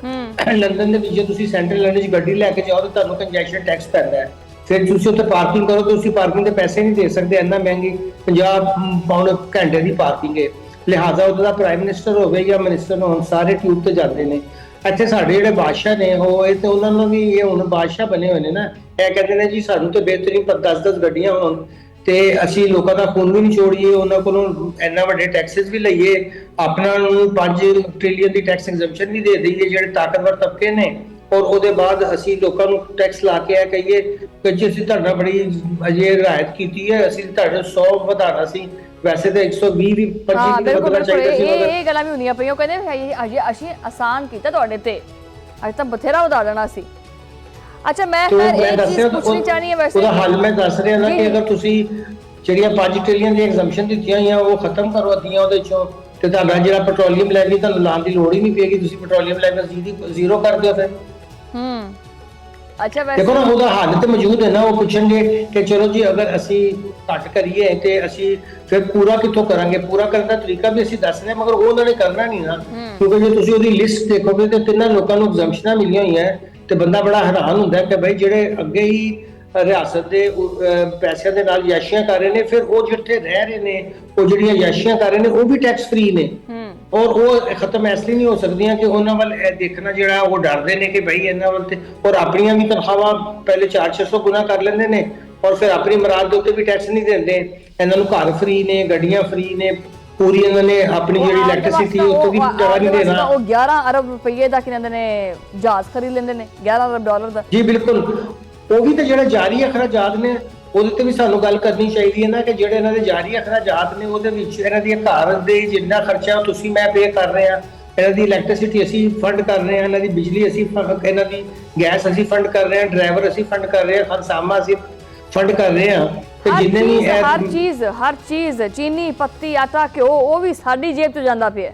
ਲੰਡਨ ਦੇ ਵਿੱਚ ਜੇ ਤੁਸੀਂ ਸੈਂਟਰਲ ਲੰਡਨ 'ਚ ਗੱਡੀ ਲੈ ਕੇ ਜਾਓ ਤਾਂ ਤੁਹਾਨੂੰ ਕੰਜੈਸ਼ਨ ਟੈਕਸ ਪੈਂਦਾ ਹੈ। ਫਿਰ ਤੁਸੀਂ ਉੱਥੇ ਪਾਰਕਿੰਗ ਕਰੋ ਤਾਂ ਤੁਸੀਂ ਪਾਰਕਿੰਗ ਦੇ ਪੈਸੇ ਨਹੀਂ ਦੇ ਸਕਦੇ, ਇੰਨਾ ਮਹਿੰਗੀ 50 ਪਾਉਂਡ ਘੰਟੇ ਦੀ ਪਾਰਕਿੰਗ ਹੈ। ਲਿਹਾਜ਼ਾ ਉਹਦਾ ਦਾ ਪ੍ਰਾਈਮ ਮਿਨਿਸਟਰ ਹੋਵੇ ਜਾਂ ਮਿਨਿਸਟਰ ਹੋਣ, ਸਾਰੇ ਟਿਊਬ ਤੇ ਜਾਂਦੇ ਨੇ। ਇੱਥੇ ਸਾਡੇ ਜਿਹੜੇ ਬਾਦਸ਼ਾਹ ਨੇ ਉਹ ਇਹ ਤੇ ਉਹਨਾਂ ਨੂੰ ਵੀ ਇਹ ਹੁਣ ਬਾਦਸ਼ਾਹ ਬਣੇ ਹੋਏ ਨੇ ਨਾ, ਇਹ ਕਹਿੰਦੇ ਨੇ ਜੀ ਸਾਨੂੰ ਤੇ ਬਿਹਤਰੀਨ 10-10 ਗੱਡੀਆਂ ਹੋਣ ਤੇ ਅਸੀਂ ਲੋਕਾਂ ਦਾ ਖੂਨ ਵੀ ਨਿਚੋੜੀਏ, ਉਹਨਾਂ ਕੋਲੋਂ ਇੰਨਾ ਵੱਡੇ ਟੈਕਸਿਸ ਵੀ ਲਈਏ, ਆਪਣਾ ਨੂੰ 5 ਟ੍ਰਿਲੀਅਨ ਦੀ ਟੈਕਸ ਐਗਜ਼ੈਂਪਸ਼ਨ ਵੀ ਦੇ ਦਈਏ ਜਿਹੜੇ ਤਾਕਤਵਰ ਤਬਕੇ ਨੇ, ਔਰ ਉਹਦੇ ਬਾਅਦ ਅਸੀਂ ਲੋਕਾਂ ਨੂੰ ਟੈਕਸ ਲਾ ਕੇ ਇਹ ਕਹੀਏ ਕਿ ਜੀ ਅਸੀਂ ਤੁਹਾਡਾ ਬੜੀ ਅਜੇ ਰਿਆਇਤ ਕੀਤੀ ਹੈ, ਅਸੀਂ ਤੁਹਾਡੇ 100 ਵਧਾਣਾ ਸੀ, ਵੈਸੇ ਤਾਂ 120 ਵੀ 25 ਵੀ ਵਧਣਾ ਚਾਹੀਦਾ ਸੀ। ਇਹ ਗੱਲਾਂ ਵੀ ਹੁੰਦੀਆਂ ਪਈਆਂ, ਕਹਿੰਦੇ ਅਸੀਂ ਆਸਾਨ ਕੀਤਾ ਤੁਹਾਡੇ ਤੇ ਅੱਜ ਤਾਂ ਬਥੇਰਾ ਵਧਾ ਦੇਣਾ ਸੀ। ਅੱਛਾ ਮੈਂ तो ਫਿਰ मैं ਇੱਕ दस ਚੀਜ਼ ਪੁੱਛਣੀ ਚਾਹਨੀ ਹੈ ਵੈਸੇ ਉਹਦਾ ਹੱਲ ਮੈਂ ਦੱਸ ਰਿਹਾ ਨਾ ਜੀ, ਕਿ ਜੀ। ਅਗਰ ਤੁਸੀਂ ਜਿਹੜੀਆਂ 5 ਟ੍ਰਿਲੀਅਨ ਦੀ ਐਗਜ਼ੈਂਪਸ਼ਨ ਦਿੱਤੀਆਂ ਹੋਈਆਂ ਉਹ ਖਤਮ ਕਰੋ ਅੱਧੀਆਂ ਉਹਦੇ ਚੋਂ, ਤੇ ਤੁਹਾਡਾ ਜਿਹੜਾ ਪੈਟਰੋਲੀਅਮ ਲੈਵੀ ਤੁਹਾਨੂੰ ਲਾਉਣ ਦੀ ਲੋੜ ਹੀ ਨਹੀਂ ਪਏਗੀ, ਤੁਸੀਂ ਪੈਟਰੋਲੀਅਮ ਲੈਵੀ ਜ਼ੀਰੋ ਕਰ ਦਿਓ ਫਿਰ। ਹੂੰ ਅੱਛਾ ਦੇਖੋ ਨਾ ਵੈਸੇ ਉਹਦਾ ਹੱਲ ਤੇ ਮੌਜੂਦ ਹੈ ਨਾ। ਉਹ ਪੁੱਛਣਗੇ ਕਿ ਚਲੋ ਜੀ ਅਗਰ ਅਸੀਂ ਘੱਟ ਕਰੀਏ ਤੇ ਅਸੀਂ ਫਿਰ ਪੂਰਾ ਕਿੱਥੋਂ ਕਰਾਂਗੇ, ਪੂਰਾ ਕਰਨ ਦਾ ਤਰੀਕਾ ਵੀ ਅਸੀਂ ਦੱਸ ਰਹੇ, ਮਗਰ ਉਹ ਉਹਨਾਂ ਨੇ ਕਰਨਾ ਨਹੀਂ ਨਾ। ਕਿਉਂਕਿ ਜੇ ਤੁਸੀਂ ਉਹਦੀ ਲਿਸਟ ਦੇਖੋਗੇ ਤੇ ਤਿੰਨਾਂ ਲੋਕਾਂ ਨੂੰ ਐਗਜ਼ੈਂਪਸ਼ਨਾਂ ਮਿਲੀਆਂ ਹੋਈਆਂ ਤੇ ਬੰਦਾ ਬੜਾ ਹੈਰਾਨ ਹੁੰਦਾ ਕਿ ਬਈ ਜਿਹੜੇ ਅੱਗੇ ਹੀ ਰਿਆਸਤ ਦੇ ਪੈਸਿਆਂ ਦੇ ਨਾਲ ਯਾਸ਼ੀਆਂ ਕਰ ਰਹੇ ਨੇ, ਫਿਰ ਉਹ ਜਿੱਥੇ ਰਹਿ ਰਹੇ ਨੇ ਉਹ ਜਿਹੜੀਆਂ ਯਾਸ਼ੀਆਂ ਕਰ ਰਹੇ ਨੇ ਉਹ ਵੀ ਟੈਕਸ ਫ੍ਰੀ ਨੇ। ਔਰ ਉਹ ਖਤਮ ਇਸ ਲਈ ਨਹੀਂ ਹੋ ਸਕਦੀਆਂ ਕਿ ਉਹਨਾਂ ਵੱਲ ਇਹ ਦੇਖਣਾ ਜਿਹੜਾ ਉਹ ਡਰਦੇ ਨੇ ਕਿ ਭਾਈ ਇਹਨਾਂ ਵੱਲ ਤੇ, ਔਰ ਆਪਣੀਆਂ ਵੀ ਤਨਖਾਹਾਂ ਪਹਿਲੇ 400 ਗੁਣਾ ਕਰ ਲੈਂਦੇ ਨੇ ਔਰ ਫਿਰ ਆਪਣੀ ਮਰਾਦ ਦੇ ਉੱਤੇ ਵੀ ਟੈਕਸ ਨਹੀਂ ਦਿੰਦੇ। ਇਹਨਾਂ ਨੂੰ ਘਰ ਫ੍ਰੀ ਨੇ, ਗੱਡੀਆਂ ਫ੍ਰੀ ਨੇ, ਪੂਰੀ ਇਹਨਾਂ ਨੇ ਆਪਣੀ ਜਿਹੜੀ ਇਲੈਕਟ੍ਰਿਸਿਟੀ ਉੱਤੇ ਵੀ ਜਗ੍ਹਾ ਨਹੀਂ ਦੇਣਾ। ਉਹ 11 ਅਰਬ ਰੁਪਏ ਦਾ ਕਿੰਨੇ ਨੇ ਜਹਾਜ਼ ਖਰੀਦ ਲੈਂਦੇ ਨੇ, 11 ਅਰਬ ਡਾਲਰ ਦਾ। ਜੀ ਬਿਲਕੁਲ, ਉਹ ਵੀ ਤਾਂ ਜਿਹੜਾ ਜਾਰੀ ਅਖਰਾਜਾਤ ਨੇ ਉਹਦੇ ਤੇ ਵੀ ਸਾਨੂੰ ਗੱਲ ਕਰਨੀ ਚਾਹੀਦੀ ਹੈ ਨਾ ਕਿ ਜਿਹੜੇ ਇਹਨਾਂ ਦੇ ਜਾਰੀ ਅਖਰਾਜਾਤ ਨੇ ਉਹਦੇ ਵਿੱਚ ਇਹਨਾਂ ਦੀ ਘਰ ਦੇ ਜਿੰਨਾ ਖਰਚਾ ਤੁਸੀਂ ਮੈਂ ਪੇ ਕਰ ਰਹੇ ਆ, ਇਹਨਾਂ ਦੀ ਇਲੈਕਟ੍ਰਿਸਿਟੀ ਅਸੀਂ ਫੰਡ ਕਰ ਰਹੇ ਆ, ਇਹਨਾਂ ਦੀ ਬਿਜਲੀ ਅਸੀਂ ਇਹਨਾਂ ਦੀ ਗੈਸ ਅਸੀਂ ਫੰਡ ਕਰ ਰਹੇ ਆ, ਡਰਾਈਵਰ ਅਸੀਂ ਫੰਡ ਕਰ ਰਹੇ ਆ, ਖਰਸਾਮਾ ਅਸੀਂ ਫੰਡ ਕਰ ਰਹੇ ਆ, ਤੇ ਜਿੰਨੇ ਵੀ ਹਰ ਚੀਜ਼ ਚੀਨੀ, ਪੱਤੀ, ਆਟਾ, ਘਿਓ ਉਹ ਵੀ ਸਾਡੀ ਜੇਬ ਤੋਂ ਜਾਂਦਾ ਪਿਆ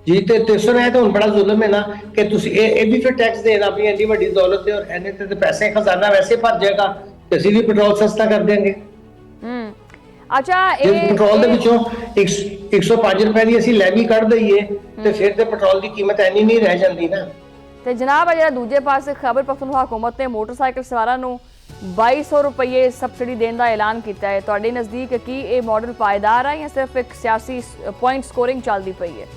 ਜੀ। ਤੇ ਸਰ ਇਹ ਤਾਂ ਹੁਣ ਬੜਾ ਜ਼ੁਲਮ ਹੈ ਨਾ ਕਿ ਤੁਸੀਂ ਇਹ ਵੀ ਫਿਰ ਟੈਕਸ ਦੇਣਾ ਆਪਣੀ ਇੰਨੀ ਵੱਡੀ ਦੌਲਤ ਤੇ, ਔਰ ਇਹਨੇ ਤੇ ਪੈਸੇ ਖਜ਼ਾਨਾ ਵੈਸੇ ਭਰ ਜਾਏਗਾ ਤੇ ਅਸੀਂ ਵੀ ਪੈਟਰੋਲ ਸਸਤਾ ਕਰ ਦੇਂਗੇ। ਅੱਛਾ ਜੇ ਪੈਟਰੋਲ ਦੇ ਵਿੱਚੋਂ 105 ਰੁਪਏ ਦੀ ਅਸੀਂ ਲੈਵੀ ਕੱਢ ਦਈਏ ਤੇ ਫਿਰ ਤੇ ਪੈਟਰੋਲ ਦੀ ਕੀਮਤ ਐਨੀ ਨਹੀਂ ਰਹਿ ਜਾਂਦੀ ਨਾ। ਤੇ ਜਨਾਬ ਜਿਹੜਾ ਦੂਜੇ ਪਾਸੇ ਖੈਬਰ ਪਖਤੂਨਖਵਾ ਹੁਕੂਮਤ ਨੇ ਮੋਟਰਸਾਈਕਲ ਸਵਾਰਾਂ ਨੂੰ 2200 ਰੁਪਏ ਸਬਸਿਡੀ ਦੇਣ ਦਾ ਐਲਾਨ ਕੀਤਾ ਹੈ। ਤੁਹਾਡੇ ਨਜ਼ਦੀਕ ਕੀ ਇਹ ਮਾਡਲ ਪਾਇਦਾਰ ਹੈ ਜਾਂ ਸਿਰਫ ਇੱਕ ਸਿਆਸੀ ਪੁਆਇੰਟ ਸਕੋਰਿੰਗ ਚੱਲਦੀ ਪਈ ਹੈ?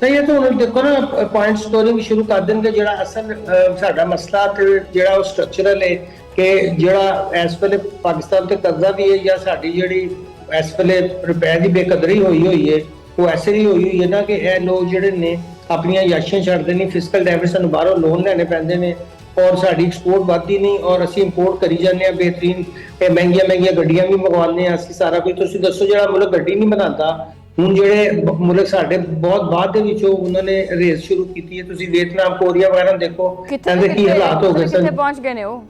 ਨਹੀਂ, ਇਹ ਤਾਂ ਹੁਣ ਦੇਖੋ ਨਾ ਪੁਆਇੰਟ ਸਕੋਰਿੰਗ ਸ਼ੁਰੂ ਕਰ ਦੇਣਗੇ। ਜਿਹੜਾ ਅਸਲ ਸਾਡਾ ਮਸਲਾ ਤੇ ਜਿਹੜਾ ਉਹ ਸਟਰਕਚਰਲ ਹੈ ਕਿ ਜਿਹੜਾ ਇਸ ਵੇਲੇ ਪਾਕਿਸਤਾਨ ਤੇ ਕਰਜ਼ਾ ਵੀ ਹੈ ਜਾਂ ਸਾਡੀ ਜਿਹੜੀ ਇਸ ਵੇਲੇ ਰੁਪਏ ਦੀ ਬੇਕਦਰੀ ਹੋਈ ਹੈ ਉਹ ਐਸੇ ਹੀ ਹੋਈ ਹੈ ਨਾ ਕਿ ਇਹ ਲੋਕ ਜਿਹੜੇ ਨੇ ਆਪਣੀਆਂ ਯਾਸ਼ੀਆਂ ਛੱਡਦੇ ਨਹੀਂ, ਫਿਸਕਲ ਡੈਫਿਸਿਟ ਸਾਨੂੰ ਬਾਹਰੋਂ ਲੋਨ ਲੈਣੇ ਪੈਂਦੇ ਨੇ ਔਰ ਸਾਡੀ ਐਕਸਪੋਰਟ ਵੱਧਦੀ ਨਹੀਂ ਔਰ ਅਸੀਂ ਇੰਪੋਰਟ ਕਰੀ ਜਾਂਦੇ ਹਾਂ ਬਿਹਤਰੀਨ ਮਹਿੰਗੀਆਂ ਗੱਡੀਆਂ ਵੀ ਮੰਗਵਾਉਂਦੇ ਹਾਂ ਅਸੀਂ ਸਾਰਾ ਕੁਝ। ਤੁਸੀਂ ਦੱਸੋ ਜਿਹੜਾ ਮੁਲਕ ਗੱਡੀ ਨਹੀਂ ਬਣਾਉਂਦਾ, ਹੁਣ ਜਿਹੜੇ ਮੁਲਕ ਸਾਡੇ ਬਹੁਤ ਬਾਅਦ ਦੇ ਵਿੱਚ ਉਹਨਾਂ ਨੇ ਰੇਸ ਸ਼ੁਰੂ ਕੀਤੀ ਹੈ, ਤੁਸੀਂ ਵੀਅਤਨਾਮ, ਕੋਰੀਆ ਵਗੈਰਾ ਦੇਖੋ ਇਹਦੇ ਕੀ ਹਾਲਾਤ ਹੋ ਗਏ ਸਨ, ਕਿੱਥੇ ਪਹੁੰਚ ਗਏ ਨੇ ਉਹ।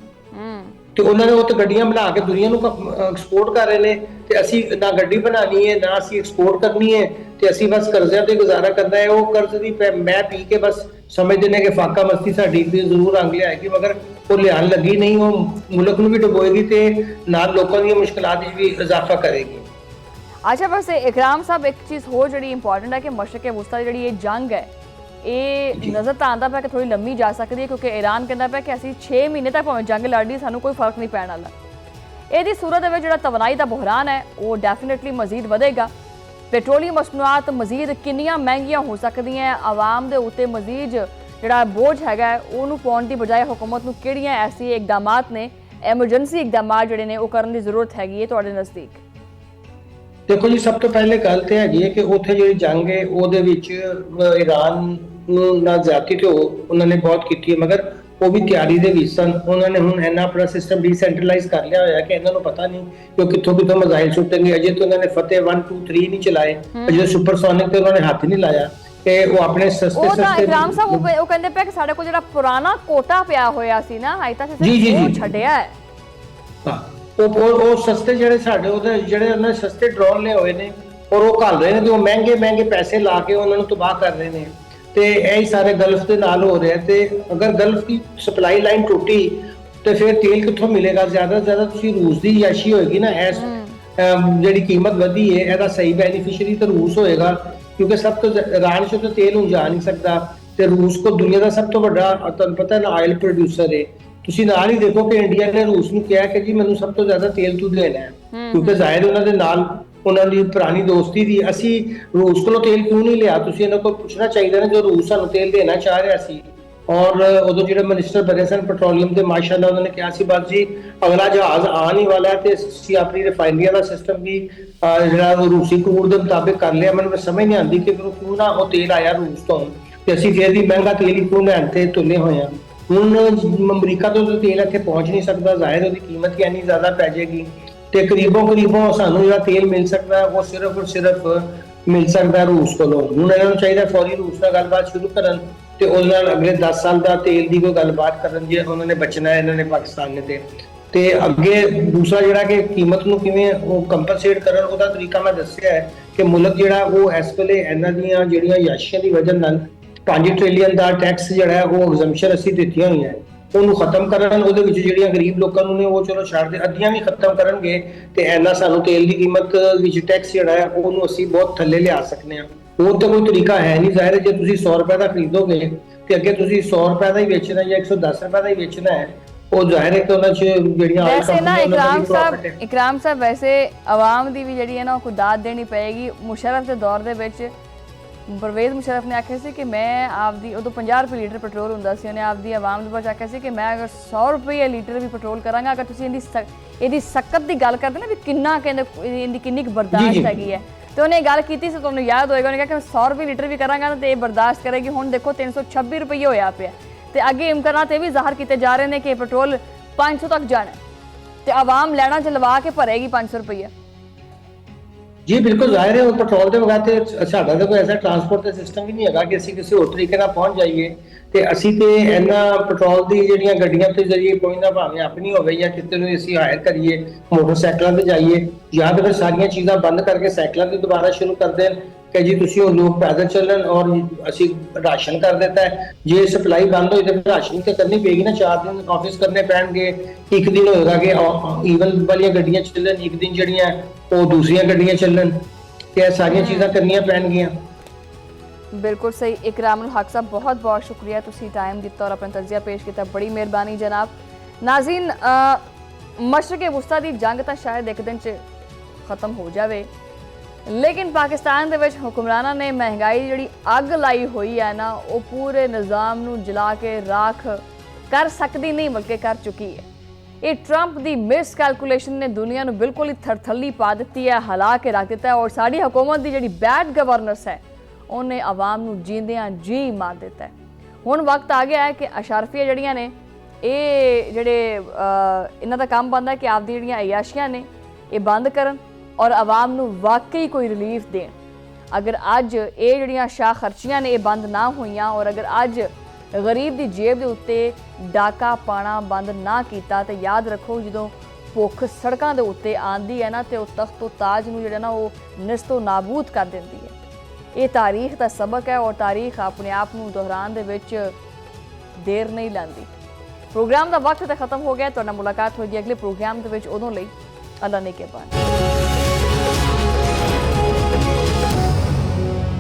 ਤੇ ਉਹਨਾਂ ਨੇ ਉਹ ਤੇ ਗੱਡੀਆਂ ਬਣਾ ਕੇ ਦੁਨੀਆ ਨੂੰ ਐਕਸਪੋਰਟ ਕਰ ਰਹੇ ਨੇ ਤੇ ਅਸੀਂ ਨਾ ਗੱਡੀ ਬਣਾਣੀ ਹੈ ਨਾ ਅਸੀਂ ਐਕਸਪੋਰਟ ਕਰਨੀ ਹੈ ਤੇ ਅਸੀਂ ਬਸ ਕਰਜ਼ਿਆਂ ਤੇ ਗੁਜ਼ਾਰਾ ਕਰਨਾ ਹੈ। ਉਹ ਕਰਜ਼ ਦੀ ਮੈਂ ਪੀ ਕੇ ਬਸ ਸਮਝਦੇ ਨੇ ਕਿ ਫਾਕਾ ਮਸਤੀ ਸਾਡੀ ਵੀ ਜ਼ਰੂਰ ਰੰਗ ਲਿਆਏਗੀ, ਮਗਰ ਉਹ ਲਿਆਣ ਲੱਗੀ ਨਹੀਂ। ਉਹ ਮੁਲਕ ਨੂੰ ਵੀ ਡੁਬੋਏਗੀ ਤੇ ਨਾਲ ਲੋਕਾਂ ਦੀਆਂ ਮੁਸ਼ਕਲਾਂ ਵਿੱਚ ਵੀ ਇਜ਼ਾਫਾ ਕਰੇਗੀ। ਅੱਛਾ ਬਸ ਇਕਰਾਮ ਸਾਹਿਬ ਇੱਕ ਚੀਜ਼ ਹੋਰ ਜਿਹੜੀ ਇੰਪੋਰਟੈਂਟ ਹੈ ਕਿ ਮਸ਼ਰਕ ਵਸਤਾ ਦੀ ਜਿਹੜੀ ਇਹ ਜੰਗ ਹੈ ਇਹ ਨਜ਼ਰ ਤਾਂ ਆਉਂਦਾ ਪਿਆ ਕਿ ਥੋੜੀ ਲੰਮੀ ਜਾ ਸਕਦੀ ਹੈ, ਕਿਉਂਕਿ ਈਰਾਨ ਕਹਿੰਦਾ ਪਿਆ ਕਿ ਅਸੀਂ 6 ਮਹੀਨੇ ਤੱਕ ਭਾਵੇਂ ਜੰਗ ਲੜ ਲਈ ਸਾਨੂੰ ਕੋਈ ਫਰਕ ਨਹੀਂ ਪੈਣ ਵਾਲਾ। ਇਹਦੀ ਸੂਰਤ ਦੇ ਵਿੱਚ ਜਿਹੜਾ ਤਵਾਨਾਈ ਦਾ ਬੁਹਰਾਨ ਹੈ ਉਹ ਡੈਫੀਨੇਟਲੀ ਮਜ਼ੀਦ ਵਧੇਗਾ। ਪੈਟਰੋਲੀਅਮ ਮਸਨੂਆਤ ਮਜ਼ੀਦ ਕਿੰਨੀਆਂ ਮਹਿੰਗੀਆਂ ਹੋ ਸਕਦੀਆਂ, ਆਵਾਮ ਦੇ ਉੱਤੇ ਮਜ਼ੀਦ ਜਿਹੜਾ ਬੋਝ ਹੈਗਾ ਉਹਨੂੰ ਪਾਉਣ ਦੀ ਬਜਾਏ ਹੁਕੂਮਤ ਨੂੰ ਕਿਹੜੀਆਂ ਐਸੀ ਇਕਦਾਮਾਤ ਨੇ, ਐਮਰਜੈਂਸੀ ਇਕਦਾਮਾਤ ਜਿਹੜੇ ਨੇ ਉਹ ਕਰਨ ਦੀ ਜ਼ਰੂਰਤ ਹੈਗੀ ਹੈ ਤੁਹਾਡੇ ਨਜ਼ਦੀਕ? ਦੇਖੋ ਜੀ, ਸਭ ਤੋਂ ਪਹਿਲੇ ਗੱਲ ਤੇ ਹੈਗੀ ਹੈ ਕਿ ਉੱਥੇ ਜਿਹੜੀ ਜੰਗ ਹੈ ਉਹਦੇ ਵਿੱਚ ਈਰਾਨ ਨੂੰ ਨਾ ਜ਼ਿਆਦਤੀ ਤੇ ਉਹਨਾਂ ਨੇ ਬਹੁਤ ਕੀਤੀ ਹੈ, ਮਗਰ ਉਹ ਵੀ ਤਿਆਰੀ ਦੇ ਵਿੱਚ ਸਨ। ਉਹਨਾਂ ਨੇ ਹੁਣ ਇੰਨਾ ਆਪਣਾ ਸਿਸਟਮ ਡੀਸੈਂਟਰਲਾਈਜ਼ ਕਰ ਲਿਆ ਹੋਇਆ ਕਿ ਇਹਨਾਂ ਨੂੰ ਪਤਾ ਨਹੀਂ ਕਿ ਉਹ ਕਿੱਥੋਂ ਮਿਜ਼ਾਈਲ ਸੁੱਟਣਗੇ। ਅਜੇ ਤਾਂ ਉਹਨਾਂ ਨੇ ਫਤਿਹ 1 2 3 ਨਹੀਂ ਚਲਾਏ, ਅਜੇ ਸੁਪਰਸੋਨਿਕ ਤੇ ਉਹਨਾਂ ਨੇ ਹੱਥ ਨਹੀਂ ਲਾਇਆ ਕਿ ਉਹ ਆਪਣੇ ਸਸਤੇ ਇਕਰਾਮ ਸਾਹਿਬ ਉਹ ਕਹਿੰਦੇ ਪਿਆ ਕਿ ਸਾਡੇ ਕੋਲ ਜਿਹੜਾ ਪੁਰਾਣਾ ਕੋਟਾ ਪਿਆ ਹੋਇਆ ਸੀ ਨਾ ਹਾਈ ਤੱਕ ਉਹ ਛੱਡਿਆ ਹੈ। ਹਾਂ, ਉਹ ਸਸਤੇ ਜਿਹੜੇ ਸਾਡੇ ਉਹਦੇ ਜਿਹੜੇ ਉਹਨਾਂ ਸਸਤੇ ਡਰੋਨ ਲਏ ਹੋਏ ਨੇ ਔਰ ਉਹ ਘੱਲ ਰਹੇ ਨੇ ਤੇ ਉਹ ਮਹਿੰਗੇ ਪੈਸੇ ਲਾ ਕੇ ਉਹਨਾਂ ਨੂੰ ਤਬਾਹ ਕਰ ਰਹੇ ਨੇ ਤੇ ਇਹ ਸਾਰੇ ਗਲਫ ਦੇ ਨਾਲ ਹੋ ਰਿਹਾ। ਤੇ ਅਗਰ ਗਲਫ ਦੀ ਸਪਲਾਈ ਲਾਈਨ ਟੁੱਟੀ ਤੇ ਫਿਰ ਤੇਲ ਕਿੱਥੋਂ ਮਿਲੇਗਾ? ਜ਼ਿਆਦਾ ਤੋਂ ਜ਼ਿਆਦਾ ਤੁਸੀਂ ਰੂਸ ਦੀ ਯਾਸ਼ੀ ਹੋਏਗੀ ਨਾ। ਇਸ ਜਿਹੜੀ ਕੀਮਤ ਵਧੀ ਹੈ ਇਹਦਾ ਸਹੀ ਬੈਨੀਫੀਸ਼ੀਅਰੀ ਤਾਂ ਰੂਸ ਹੋਏਗਾ, ਕਿਉਂਕਿ ਸਭ ਤੋਂ ਈਰਾਨ ਚੋਂ ਤਾਂ ਤੇਲ ਹੁਣ ਜਾ ਨਹੀਂ ਸਕਦਾ ਤੇ ਰੂਸ ਕੋ ਦੁਨੀਆ ਦਾ ਸਭ ਤੋਂ ਵੱਡਾ ਤੁਹਾਨੂੰ ਪਤਾ ਨਾ ਆਇਲ ਪ੍ਰੋਡਿਊਸਰ ਹੈ। ਤੁਸੀਂ ਨਾਲ ਹੀ ਦੇਖੋ ਕਿ ਇੰਡੀਆ ਨੇ ਰੂਸ ਨੂੰ ਕਿਹਾ ਕਿ ਜੀ ਮੈਨੂੰ ਸਭ ਤੋਂ ਜ਼ਿਆਦਾ ਤੇਲ ਤੂੰ ਦੇਣਾ ਹੈ, ਕਿਉਂਕਿ ਜ਼ਾਹਿਰ ਉਹਨਾਂ ਦੇ ਨਾਲ ਉਹਨਾਂ ਦੀ ਪੁਰਾਣੀ ਦੋਸਤੀ ਦੀ। ਅਸੀਂ ਰੂਸ ਕੋਲੋਂ ਤੇਲ ਕਿਉਂ ਨਹੀਂ ਲਿਆ? ਤੁਸੀਂ ਇਹਨਾਂ ਕੋਲ ਪੁੱਛਣਾ ਚਾਹੀਦਾ ਨਾ, ਜੋ ਰੂਸ ਸਾਨੂੰ ਤੇਲ ਦੇਣਾ ਚਾਹ ਰਿਹਾ ਸੀ। ਔਰ ਉਦੋਂ ਜਿਹੜੇ ਮਿਨਿਸਟਰ ਬਣੇ ਸਨ ਪੈਟਰੋਲੀਅਮ ਦੇ, ਮਾਸ਼ਾਅੱਲਾ ਉਹਨਾਂ ਨੇ ਕਿਹਾ ਸੀ ਬਸ ਜੀ ਅਗਲਾ ਜਹਾਜ਼ ਆਉਣ ਹੀ ਵਾਲਾ ਹੈ ਤੇ ਅਸੀਂ ਆਪਣੀ ਰਿਫਾਈਨਰੀਆਂ ਦਾ ਸਿਸਟਮ ਵੀ ਜਿਹੜਾ ਰੂਸੀ ਕਰੂਡ ਦੇ ਮੁਤਾਬਿਕ ਕਰ ਲਿਆ। ਮੈਨੂੰ ਸਮਝ ਨਹੀਂ ਆਉਂਦੀ ਕਿ ਕਿਉਂ ਨਾ ਉਹ ਤੇਲ ਆਇਆ ਰੂਸ ਤੋਂ ਤੇ ਅਸੀਂ ਫਿਰ ਵੀ ਮਹਿੰਗਾ ਤੇਲ ਹੀ ਕਿਉਂ ਲੈਣ ਤੇ ਤੁਲੇ ਹੋਏ ਹਾਂ। ਹੁਣ ਅਮਰੀਕਾ ਤੋਂ ਤੇਲ ਇੱਥੇ ਪਹੁੰਚ ਨਹੀਂ ਸਕਦਾ, ਜ਼ਾਹਿਰ ਉਹਦੀ ਕੀਮਤ ਹੀ ਇੰਨੀ ਜ਼ਿਆਦਾ ਪੈ ਜਾਏਗੀ ਤੇ ਕਰੀਬੋਂ ਸਾਨੂੰ ਜਿਹੜਾ ਤੇਲ ਮਿਲ ਸਕਦਾ ਉਹ ਸਿਰਫ ਮਿਲ ਸਕਦਾ ਰੂਸ ਕੋਲੋਂ। ਹੁਣ ਇਹਨਾਂ ਨੂੰ ਚਾਹੀਦਾ ਫੌਰੀ ਰੂਸ ਨਾਲ ਗੱਲਬਾਤ ਸ਼ੁਰੂ ਕਰਨ ਤੇ ਉਹਦੇ ਨਾਲ ਅਗਲੇ 10 ਸਾਲ ਦਾ ਤੇਲ ਦੀ ਕੋਈ ਗੱਲਬਾਤ ਕਰਨ ਜੇ ਉਹਨਾਂ ਨੇ ਬਚਣਾ ਹੈ ਇਹਨਾਂ ਨੇ ਪਾਕਿਸਤਾਨ ਨੇ ਤੇ ਅੱਗੇ ਦੂਸਰਾ ਜਿਹੜਾ ਕਿ ਕੀਮਤ ਨੂੰ ਕਿਵੇਂ ਉਹ ਕੰਪਨਸੇਟ ਕਰਨ ਉਹਦਾ ਤਰੀਕਾ ਮੈਂ ਦੱਸਿਆ ਹੈ ਕਿ ਮੁਲਕ ਜਿਹੜਾ ਉਹ ਇਸ ਵੇਲੇ ਇਹਨਾਂ ਦੀਆਂ ਜਿਹੜੀਆਂ ਯਾਸ਼ੀਆਂ ਦੀ ਵਜ੍ਹਾ ਨਾਲ 5 ਟ੍ਰਿਲੀਅਨ ਦਾ ਟੈਕਸ ਜਿਹੜਾ ਹੈ ਉਹ ਐਗਜ਼ੈਂਪਸ਼ਨ ਅਸੀਂ ਦਿੱਤੀਆਂ ਹੋਈਆਂ ਉਹਨੂੰ ਖਤਮ ਕਰਨ, ਉਹਦੇ ਵਿੱਚ ਜਿਹੜੀਆਂ ਗਰੀਬ ਲੋਕਾਂ ਨੂੰ ਨੇ ਉਹ ਚਲੋ ਛੱਡ ਦੇ, ਅੱਧੀਆਂ ਵੀ ਖਤਮ ਕਰਨਗੇ ਤੇ ਇੰਨਾ ਸਾਨੂੰ ਤੇਲ ਦੀ ਕੀਮਤ ਵਿੱਚ ਟੈਕਸ ਜਿਹੜਾ ਹੈ ਉਹਨੂੰ ਅਸੀਂ ਬਹੁਤ ਥੱਲੇ ਲਿਆ ਸਕਦੇ ਹਾਂ। ਹੋਰ ਤਾਂ ਕੋਈ ਤਰੀਕਾ ਹੈ ਨਹੀਂ। ਜ਼ਾਹਿਰ ਹੈ ਜੇ ਤੁਸੀਂ 100 ਰੁਪਏ ਦਾ ਖਰੀਦੋਗੇ ਤੇ ਅੱਗੇ ਤੁਸੀਂ 100 ਰੁਪਏ ਦਾ ਹੀ ਵੇਚਣਾ ਜਾਂ 110 ਰੁਪਏ ਦਾ ਹੀ ਵੇਚਣਾ ਹੈ, ਉਹ ਜ਼ਾਹਿਰ ਹੈ ਕਿ ਉਹਨਾਂ 'ਚ ਜਿਹੜੀਆਂ ਵੈਸੇ ਨਾ ਇਕਰਾਮ ਸਾਹਿਬ ਵੈਸੇ ਆਵਾਮ ਦੀ ਵੀ ਜਿਹੜੀ ਹੈ ਨਾ ਉਹ ਦਾਦ ਦੇਣੀ ਪਏਗੀ। ਮੁਸ਼ਰਫ ਦੇ ਦੌਰ ਦੇ ਵਿੱਚ परवेज मुशर्रफ ने आख्या सी कि मैं आपदी उदों 50 रुपये लीटर पेट्रोल हुंदा सी, उन्हें आपदी आवाम दे बारे आख्या सी कि मैं अगर 100 रुपये लीटर भी पेट्रोल करांगा, अगर तुसीं इहदी सकत दी गल करदे ना भी किन्ना कहंदे इहदी किन्नी बर्दाश्त हैगी है तो उन्हें गल की सी, तुहानूं याद होएगा उन्हें कहा कि 100 रुपये लीटर भी करांगा तो ये बर्दाश्त करेगी। हुण देखो 326 रुपये होया पिया ते अगे इम्कानात ये भी ज़ाहिर किए जा रहे हैं कि पेट्रोल 500 तक जाना तो आवाम लैना च लवा के भरेगी 500 रुपये। जी बिल्कुल जाहिर है, और पेट्रोल के बगैर तो साडा तो कोई ऐसा ट्रांसपोर्ट का सिस्टम भी नहीं है कि ਅਸੀਂ ਕਿਸੇ ਹੋਰ ਤਰੀਕੇ ਨਾਲ ਪਹੁੰਚ ਜਾਈਏ ਤੇ ਅਸੀਂ ਤੇ ਇਹਨਾਂ ਪੈਟਰੋਲ ਦੀ ਜਿਹੜੀਆਂ ਗੱਡੀਆਂ ਦੇ ਜ਼ਰੀਏ ਕੋਈ ਨਾ ਭਾਵੇਂ ਆਪਣੀ ਹੋਵੇ ਜਾਂ ਕਿਤੇ ਨੂੰ ਅਸੀਂ ਹਾਇਰ ਕਰੀਏ, ਮੋਟਰਸਾਈਕਲਾਂ ਤੇ ਜਾਈਏ ਜਾਂ ਫਿਰ ਸਾਰੀਆਂ ਚੀਜ਼ਾਂ ਬੰਦ ਕਰਕੇ ਸਾਈਕਲਾਂ ਤੇ ਦੁਬਾਰਾ ਸ਼ੁਰੂ ਕਰ ਦੇਣ ਕਿ ਜੀ ਤੁਸੀਂ ਉਹ ਲੋਕ ਪੈਦਲ ਚੱਲਣ ਔਰ ਅਸੀਂ ਰਾਸ਼ਨ ਕਰ ਦਿੱਤਾ ਹੈ। ਜੇ ਸਪਲਾਈ ਬੰਦ ਹੋਈ ਤਾਂ ਫਿਰ ਰਾਸ਼ਨ ਤੇ ਕਰਨੀ ਪਏਗੀ ਨਾ, 4 ਦਿਨ ਆਫਿਸ ਕਰਨੇ ਪੈਣਗੇ, ਇੱਕ ਦਿਨ ਹੋਏਗਾ ਕਿ ਈਵਨ ਵਾਲੀਆਂ ਗੱਡੀਆਂ ਚੱਲਣ, ਇੱਕ ਦਿਨ ਜਿਹੜੀਆਂ ਉਹ दूसरियां गड्डियां चलन ते सारियां चीज़ां करनियां पैणगियां। बिल्कुल सही। इकरामुल हक साहब बहुत बहुत शुक्रिया, तुसी टाइम दिता और अपना तजिया पेश किया, बड़ी मेहरबानी जनाब। नाज़रीन, मशरक़े वुस्ता दी जंग तां शायद एक दिन च खत्म हो जाए, लेकिन पाकिस्तान दे विच हुक्मरानां ने महंगाई जिहड़ी अग लाई हुई है ना वो पूरे निज़ाम नूं जला के राख कर सकती नहीं बल्कि कर चुकी है। ये ट्रंप की मिस कैलकुलेशन ने दुनिया को बिल्कुल ही थरथली पा दी है, हिला के रख दिता है और साड़ी हुकूमत की जी बैड गवर्नेंस है उन्हें आवाम को जींदियां जी मार दिता है। हुण वक्त आ गया है कि अशारफिया जड़ियां ने ये जेडे इन्हां दा काम बनता है कि आपदी जड़ियां अयाशियां ने ये बंद करन और आवाम को वाकई कोई रिलीफ देन। अगर अज ये जड़ियां शाह खर्चियां ने ये बंद ना होईयां और अगर अज गरीब की जेब के उत्ते डाका पाना बंद ना किया तो याद रखो जो भुख सड़कों के उत्ते आती है ना तो तख्तो ताज नूं जिहड़ा ना वो निस्तो नाबूद कर देती है। ये तारीख का सबक है और तारीख अपने आप नूं दोहरान दे विच देर नहीं लाती। प्रोग्राम का वक्त तो खत्म हो गया, तुहाडे नाल मुलाकात होगी अगले प्रोग्राम दे विच, उदों लई अल्लाह ने के बाद।